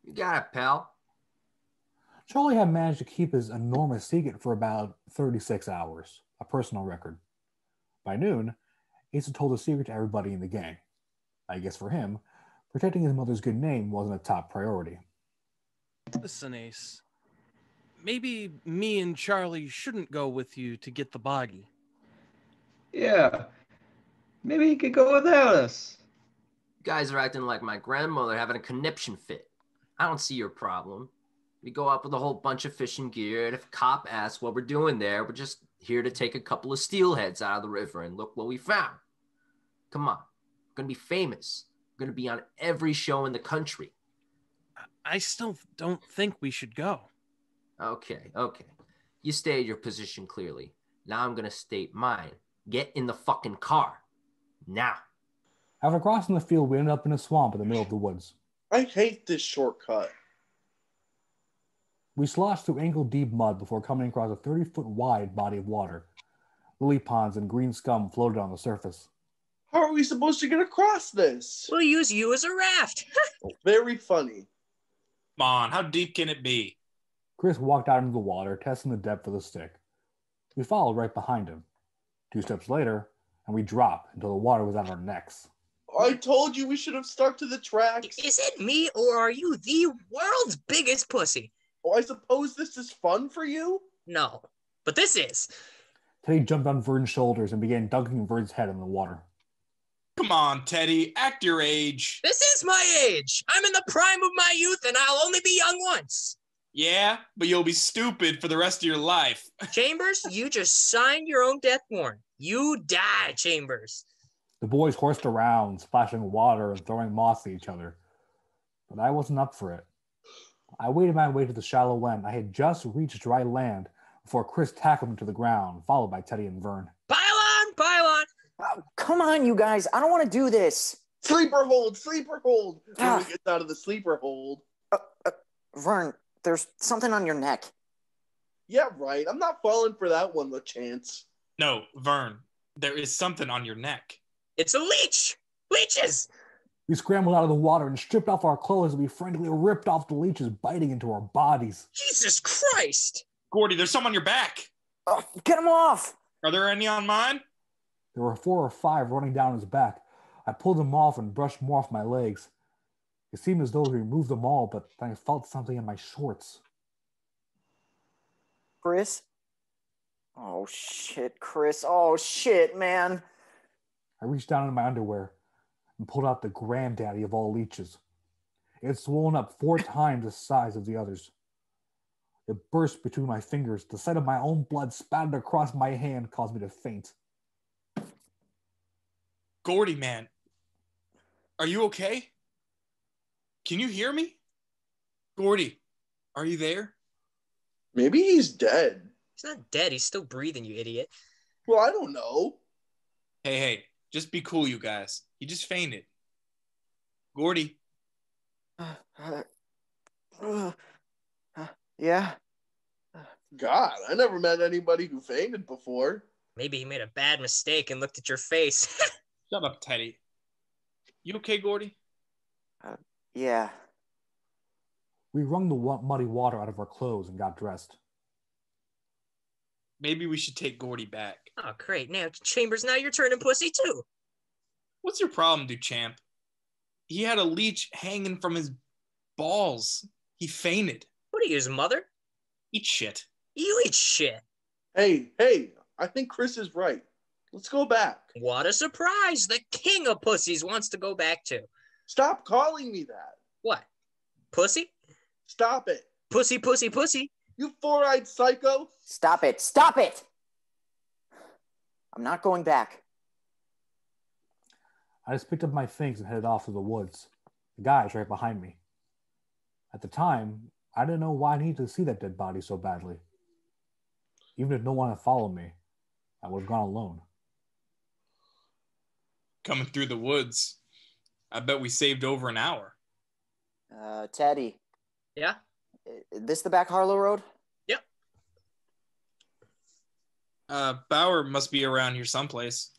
[SPEAKER 8] You got it, pal.
[SPEAKER 1] Charlie had managed to keep his enormous secret for about 36 hours, a personal record. By noon, Asa told the secret to everybody in the gang. I guess for him, protecting his mother's good name wasn't a top priority.
[SPEAKER 7] Listen, Ace. Maybe me and Charlie shouldn't go with you to get the body.
[SPEAKER 6] Yeah, maybe he could go without us.
[SPEAKER 8] You guys are acting like my grandmother having a conniption fit. I don't see your problem. We go up with a whole bunch of fishing gear, and if a cop asks what we're doing there, we're just here to take a couple of steelheads out of the river, and look what we found. Come on. We're going to be famous. We're going to be on every show in the country.
[SPEAKER 7] I still don't think we should go.
[SPEAKER 8] Okay. You stated your position clearly. Now I'm going to state mine. Get in the fucking car. Now.
[SPEAKER 1] After crossing the field, we ended up in a swamp in the middle of the woods.
[SPEAKER 5] I hate this shortcut.
[SPEAKER 1] We sloshed through ankle-deep mud before coming across a 30-foot wide body of water. Lily ponds and green scum floated on the surface.
[SPEAKER 5] How are we supposed to get across this?
[SPEAKER 3] We'll use you as a raft.
[SPEAKER 5] Very funny.
[SPEAKER 2] Come on, how deep can it be?
[SPEAKER 1] Chris walked out into the water, testing the depth of the stick. We followed right behind him. 2 steps later, and we dropped until the water was at our necks.
[SPEAKER 5] I told you we should have stuck to the tracks.
[SPEAKER 3] Is it me, or are you the world's biggest pussy?
[SPEAKER 5] Oh, I suppose this is fun for you?
[SPEAKER 3] No, but this is.
[SPEAKER 1] Teddy jumped on Vern's shoulders and began dunking Vern's head in the water.
[SPEAKER 2] Come on, Teddy, act your age.
[SPEAKER 3] This is my age. I'm in the prime of my youth, and I'll only be young once.
[SPEAKER 2] Yeah, but you'll be stupid for the rest of your life.
[SPEAKER 3] Chambers, you just signed your own death warrant. You die, Chambers.
[SPEAKER 1] The boys horsed around, splashing water and throwing moss at each other. But I wasn't up for it. I waded my way to the shallow end. I had just reached dry land before Chris tackled me to the ground, followed by Teddy and Vern.
[SPEAKER 3] Pile on, pile on.
[SPEAKER 4] Oh, come on, you guys. I don't want to do this.
[SPEAKER 5] Sleeper hold, sleeper hold. When
[SPEAKER 4] Ah.
[SPEAKER 5] we get out of the sleeper hold.
[SPEAKER 4] Vern, there's something on your neck.
[SPEAKER 5] Yeah, right. I'm not falling for that one, Lachance.
[SPEAKER 2] No, Vern, there is something on your neck.
[SPEAKER 3] It's a leech. Leeches.
[SPEAKER 1] We scrambled out of the water and stripped off our clothes and we frantically ripped off the leeches, biting into our bodies.
[SPEAKER 3] Jesus Christ.
[SPEAKER 2] Gordie, there's some on your back.
[SPEAKER 4] Oh, get him off!
[SPEAKER 2] Are there any on mine?
[SPEAKER 1] There were 4 or 5 running down his back. I pulled them off and brushed more off my legs. It seemed as though we removed them all, but then I felt something in my shorts.
[SPEAKER 4] Chris? Oh, shit, Chris. Oh, shit, man.
[SPEAKER 1] I reached down in my underwear and pulled out the granddaddy of all leeches. It had swollen up 4 times the size of the others. It burst between my fingers. The sight of my own blood spattered across my hand caused me to faint.
[SPEAKER 2] Gordie, man, are you okay? Can you hear me? Gordie, are you there?
[SPEAKER 5] Maybe he's dead.
[SPEAKER 3] He's not dead. He's still breathing, you idiot.
[SPEAKER 5] Well, I don't know.
[SPEAKER 2] Hey, just be cool, you guys. He just fainted. Gordie,
[SPEAKER 4] Yeah?
[SPEAKER 5] God, I never met anybody who fainted before.
[SPEAKER 3] Maybe he made a bad mistake and looked at your face.
[SPEAKER 2] shut up, Teddy. You okay, Gordie?
[SPEAKER 4] Yeah.
[SPEAKER 1] We wrung the muddy water out of our clothes and got dressed.
[SPEAKER 2] Maybe we should take Gordie back.
[SPEAKER 3] Oh, great. Now, Chambers, now you're turning pussy, too.
[SPEAKER 2] What's your problem, Duchamp? He had a leech hanging from his balls. He fainted.
[SPEAKER 3] What are you, his mother?
[SPEAKER 2] Eat shit.
[SPEAKER 3] You eat shit.
[SPEAKER 5] Hey, I think Chris is right. Let's go back.
[SPEAKER 3] What a surprise. The king of pussies wants to go back to.
[SPEAKER 5] Stop calling me that.
[SPEAKER 3] What? Pussy?
[SPEAKER 5] Stop it.
[SPEAKER 3] Pussy, pussy, pussy.
[SPEAKER 5] You four-eyed psycho.
[SPEAKER 4] Stop it. Stop it! I'm not going back.
[SPEAKER 1] I just picked up my things and headed off to the woods. The guy's right behind me. At the time, I didn't know why I needed to see that dead body so badly. Even if no one had followed me, I would have gone alone.
[SPEAKER 2] Coming through the woods. I bet we saved over an hour.
[SPEAKER 4] Teddy.
[SPEAKER 3] Yeah?
[SPEAKER 4] This the back Harlow Road?
[SPEAKER 3] Yep.
[SPEAKER 2] Bauer must be around here someplace.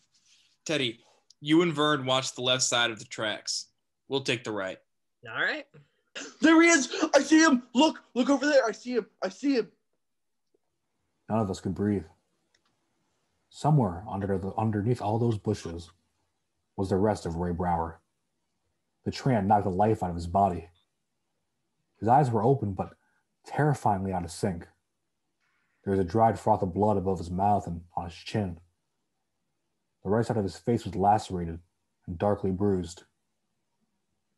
[SPEAKER 2] Teddy, you and Vern watch the left side of the tracks. We'll take the right.
[SPEAKER 3] All right.
[SPEAKER 5] There he is. I see him. Look over there. I see him.
[SPEAKER 1] None of us could breathe. Somewhere underneath all those bushes was the rest of Ray Brower. The tree had knocked the life out of his body. His eyes were open, but terrifyingly out of sync. There was a dried froth of blood above his mouth and on his chin. The right side of his face was lacerated and darkly bruised.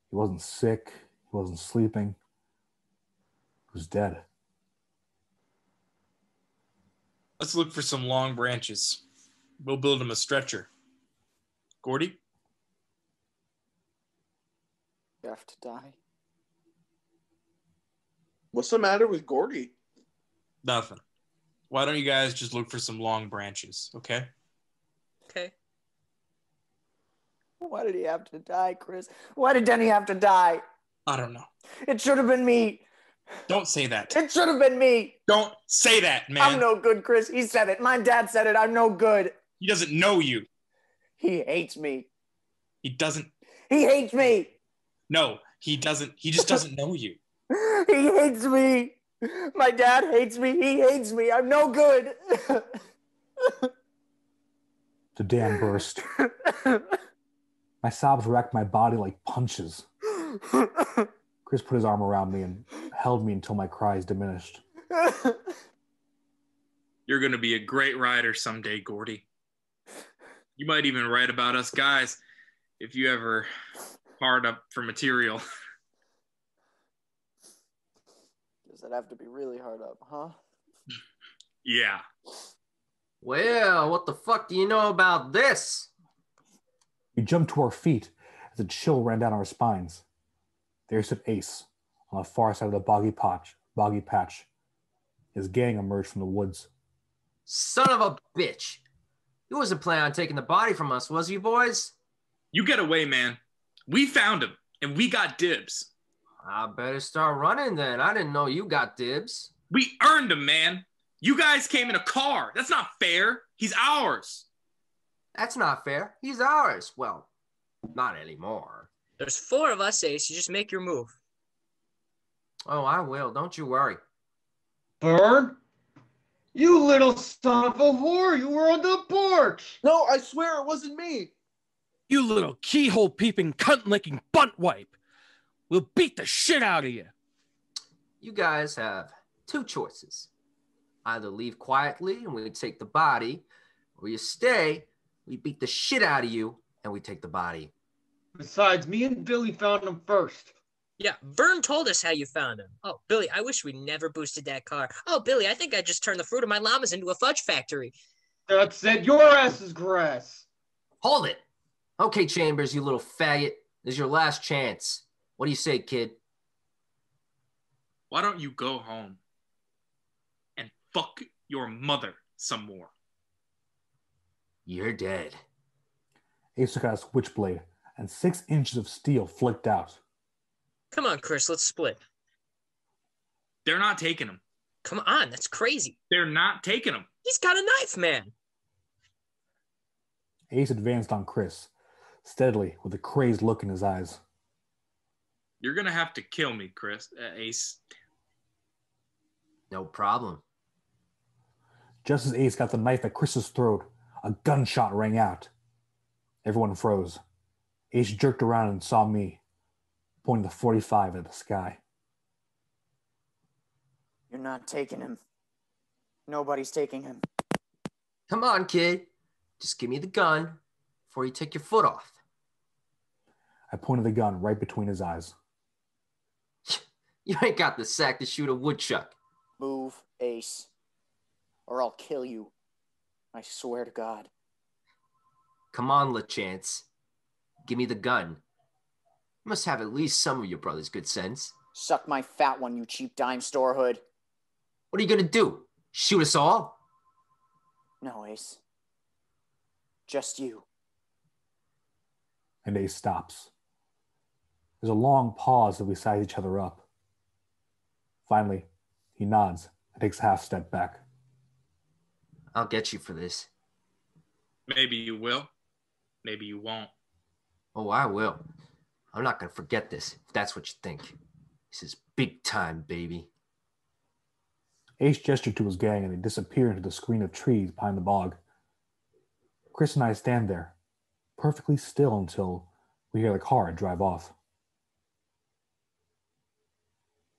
[SPEAKER 1] He wasn't sick. He wasn't sleeping. He was dead.
[SPEAKER 2] Let's look for some long branches. We'll build him a stretcher. Gordie?
[SPEAKER 4] You have to die.
[SPEAKER 5] What's the matter with Gordie?
[SPEAKER 2] Nothing. Why don't you guys just look for some long branches, okay?
[SPEAKER 3] Okay.
[SPEAKER 4] Why did he have to die, Chris? Why did Denny have to die?
[SPEAKER 2] I don't know.
[SPEAKER 4] It should have been me.
[SPEAKER 2] Don't say that.
[SPEAKER 4] It should have been me.
[SPEAKER 2] Don't say that, man.
[SPEAKER 4] I'm no good, Chris. He said it. My dad said it. I'm no good.
[SPEAKER 2] He doesn't know you.
[SPEAKER 4] He hates me.
[SPEAKER 2] He doesn't.
[SPEAKER 4] He hates me.
[SPEAKER 2] No, he doesn't. He just doesn't know you.
[SPEAKER 4] He hates me. My dad hates me. He hates me. I'm no good.
[SPEAKER 1] The dam burst. My sobs racked my body like punches. Chris put his arm around me and held me until my cries diminished.
[SPEAKER 2] You're going to be a great writer someday, Gordie. You might even write about us guys if you ever hard up for material.
[SPEAKER 4] Does it have to be really hard up, huh?
[SPEAKER 2] Yeah.
[SPEAKER 8] Well, what the fuck do you know about this?
[SPEAKER 1] We jumped to our feet as a chill ran down our spines. There stood Ace on the far side of the boggy patch. His gang emerged from the woods.
[SPEAKER 8] Son of a bitch. You wasn't planning on taking the body from us, was you, boys?
[SPEAKER 2] You get away, man. We found him, and we got dibs.
[SPEAKER 8] I better start running then. I didn't know you got dibs.
[SPEAKER 2] We earned him, man. You guys came in a car. That's not fair. He's ours.
[SPEAKER 8] That's not fair. He's ours. Well, not anymore.
[SPEAKER 3] There's 4 of us, Ace. You just make your move.
[SPEAKER 8] Oh, I will. Don't you worry.
[SPEAKER 6] Vern? You little son of a whore! You were on the porch!
[SPEAKER 5] No, I swear it wasn't me.
[SPEAKER 7] You little keyhole peeping, cunt licking butt wipe. We'll beat the shit out of you.
[SPEAKER 8] You guys have 2 choices. Either leave quietly and we take the body, or you stay, we beat the shit out of you, and we take the body.
[SPEAKER 6] Besides, me and Billy found him first.
[SPEAKER 3] Yeah, Vern told us how you found him. Oh, Billy, I wish we never boosted that car. Oh, Billy, I think I just turned the fruit of my llamas into a fudge factory.
[SPEAKER 6] That said, your ass is grass.
[SPEAKER 8] Hold it. Okay, Chambers, you little faggot. This is your last chance. What do you say, kid?
[SPEAKER 2] Why don't you go home and fuck your mother some more?
[SPEAKER 8] You're dead.
[SPEAKER 1] Ace took out a switchblade, and 6 inches of steel flicked out.
[SPEAKER 3] Come on, Chris, let's split.
[SPEAKER 2] They're not taking him.
[SPEAKER 3] Come on, that's crazy.
[SPEAKER 2] They're not taking him.
[SPEAKER 3] He's got a knife, man.
[SPEAKER 1] Ace advanced on Chris, steadily, with a crazed look in his eyes.
[SPEAKER 2] You're going to have to kill me, Chris. Ace.
[SPEAKER 8] No problem.
[SPEAKER 1] Just as Ace got the knife at Chris's throat, a gunshot rang out. Everyone froze. Ace jerked around and saw me, pointing the .45 at the sky.
[SPEAKER 4] You're not taking him. Nobody's taking him.
[SPEAKER 8] Come on, kid. Just give me the gun before you take your foot off.
[SPEAKER 1] I pointed the gun right between his eyes.
[SPEAKER 8] You ain't got the sack to shoot a woodchuck.
[SPEAKER 4] Move, Ace, or I'll kill you. I swear to God.
[SPEAKER 8] Come on, Lachance. Give me the gun. You must have at least some of your brother's good sense.
[SPEAKER 4] Suck my fat one, you cheap dime store hood.
[SPEAKER 8] What are you gonna do? Shoot us all?
[SPEAKER 4] No, Ace. Just you.
[SPEAKER 1] And Ace stops. There's a long pause as we size each other up. Finally, he nods and takes a half step back.
[SPEAKER 8] I'll get you for this.
[SPEAKER 2] Maybe you will. Maybe you won't.
[SPEAKER 8] Oh, I will. I'm not gonna forget this, if that's what you think. This is big time, baby.
[SPEAKER 1] Ace gestured to his gang and they disappear into the screen of trees behind the bog. Chris and I stand there, perfectly still until we hear the car drive off.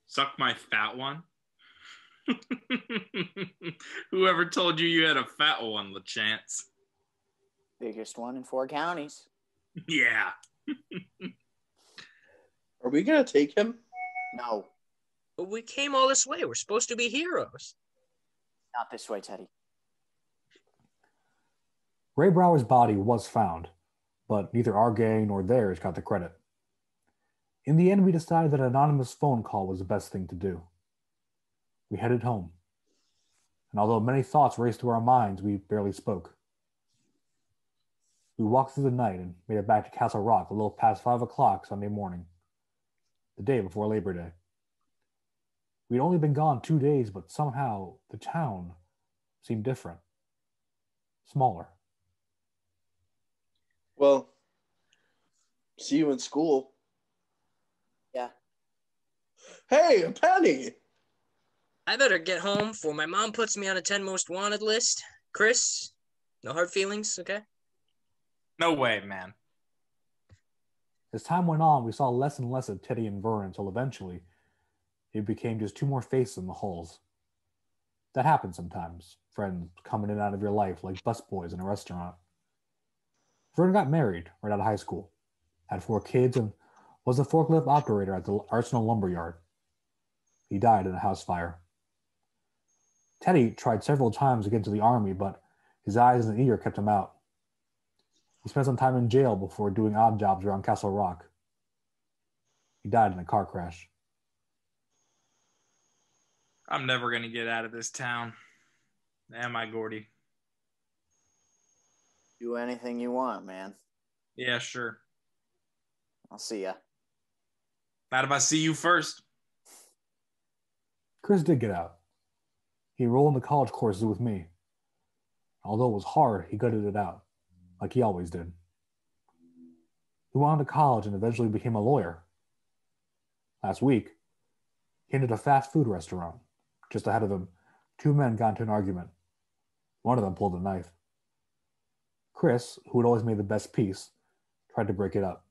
[SPEAKER 2] Suck my fat one. Whoever told you had a fat one, Lachance?
[SPEAKER 4] Biggest one in 4 counties.
[SPEAKER 2] Yeah.
[SPEAKER 5] Are we gonna take him?
[SPEAKER 4] No,
[SPEAKER 3] But we came all this way. We're supposed to be heroes.
[SPEAKER 4] not this way, Teddy.
[SPEAKER 1] Ray Brower's body was found, but neither our gang nor theirs got the credit. In the end, we decided that an anonymous phone call was the best thing to do. We headed home, and although many thoughts raced through our minds, we barely spoke. We walked through the night and made it back to Castle Rock a little past 5 o'clock Sunday morning, the day before Labor Day. We'd only been gone 2 days, but somehow the town seemed different, smaller.
[SPEAKER 5] Well, see you in school.
[SPEAKER 4] Yeah.
[SPEAKER 5] Hey, a penny!
[SPEAKER 3] I better get home before my mom puts me on a 10 most wanted list. Chris, no hard feelings, okay?
[SPEAKER 2] No way, man.
[SPEAKER 1] As time went on, we saw less and less of Teddy and Vern until eventually it became just 2 more faces in the halls. That happens sometimes, friends coming in and out of your life like busboys in a restaurant. Vern got married right out of high school, had 4 kids, and was a forklift operator at the Arsenal Lumberyard. He died in a house fire. Teddy tried several times to get into the Army, but his eyes and ear kept him out. He spent some time in jail before doing odd jobs around Castle Rock. He died in a car crash.
[SPEAKER 2] I'm never going to get out of this town. Am I, Gordie?
[SPEAKER 4] Do anything you want, man.
[SPEAKER 2] Yeah, sure.
[SPEAKER 4] I'll see ya.
[SPEAKER 2] Not if I see you first.
[SPEAKER 1] Chris did get out. He enrolled in the college courses with me. Although it was hard, he gutted it out, like he always did. He went on to college and eventually became a lawyer. Last week, he entered a fast food restaurant. Just ahead of him, 2 men got into an argument. One of them pulled a knife. Chris, who had always made the best piece, tried to break it up.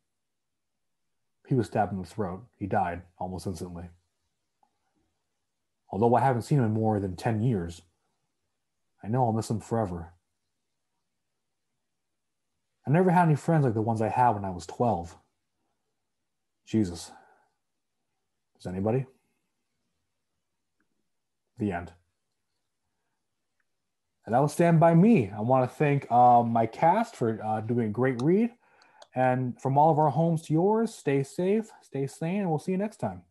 [SPEAKER 1] He was stabbed in the throat. He died almost instantly. Although I haven't seen him in more than 10 years, I know I'll miss him forever. I never had any friends like the ones I had when I was 12. Jesus. Does anybody? The end. And that will stand by me. I want to thank my cast for doing a great read. And from all of our homes to yours, stay safe, stay sane, and we'll see you next time.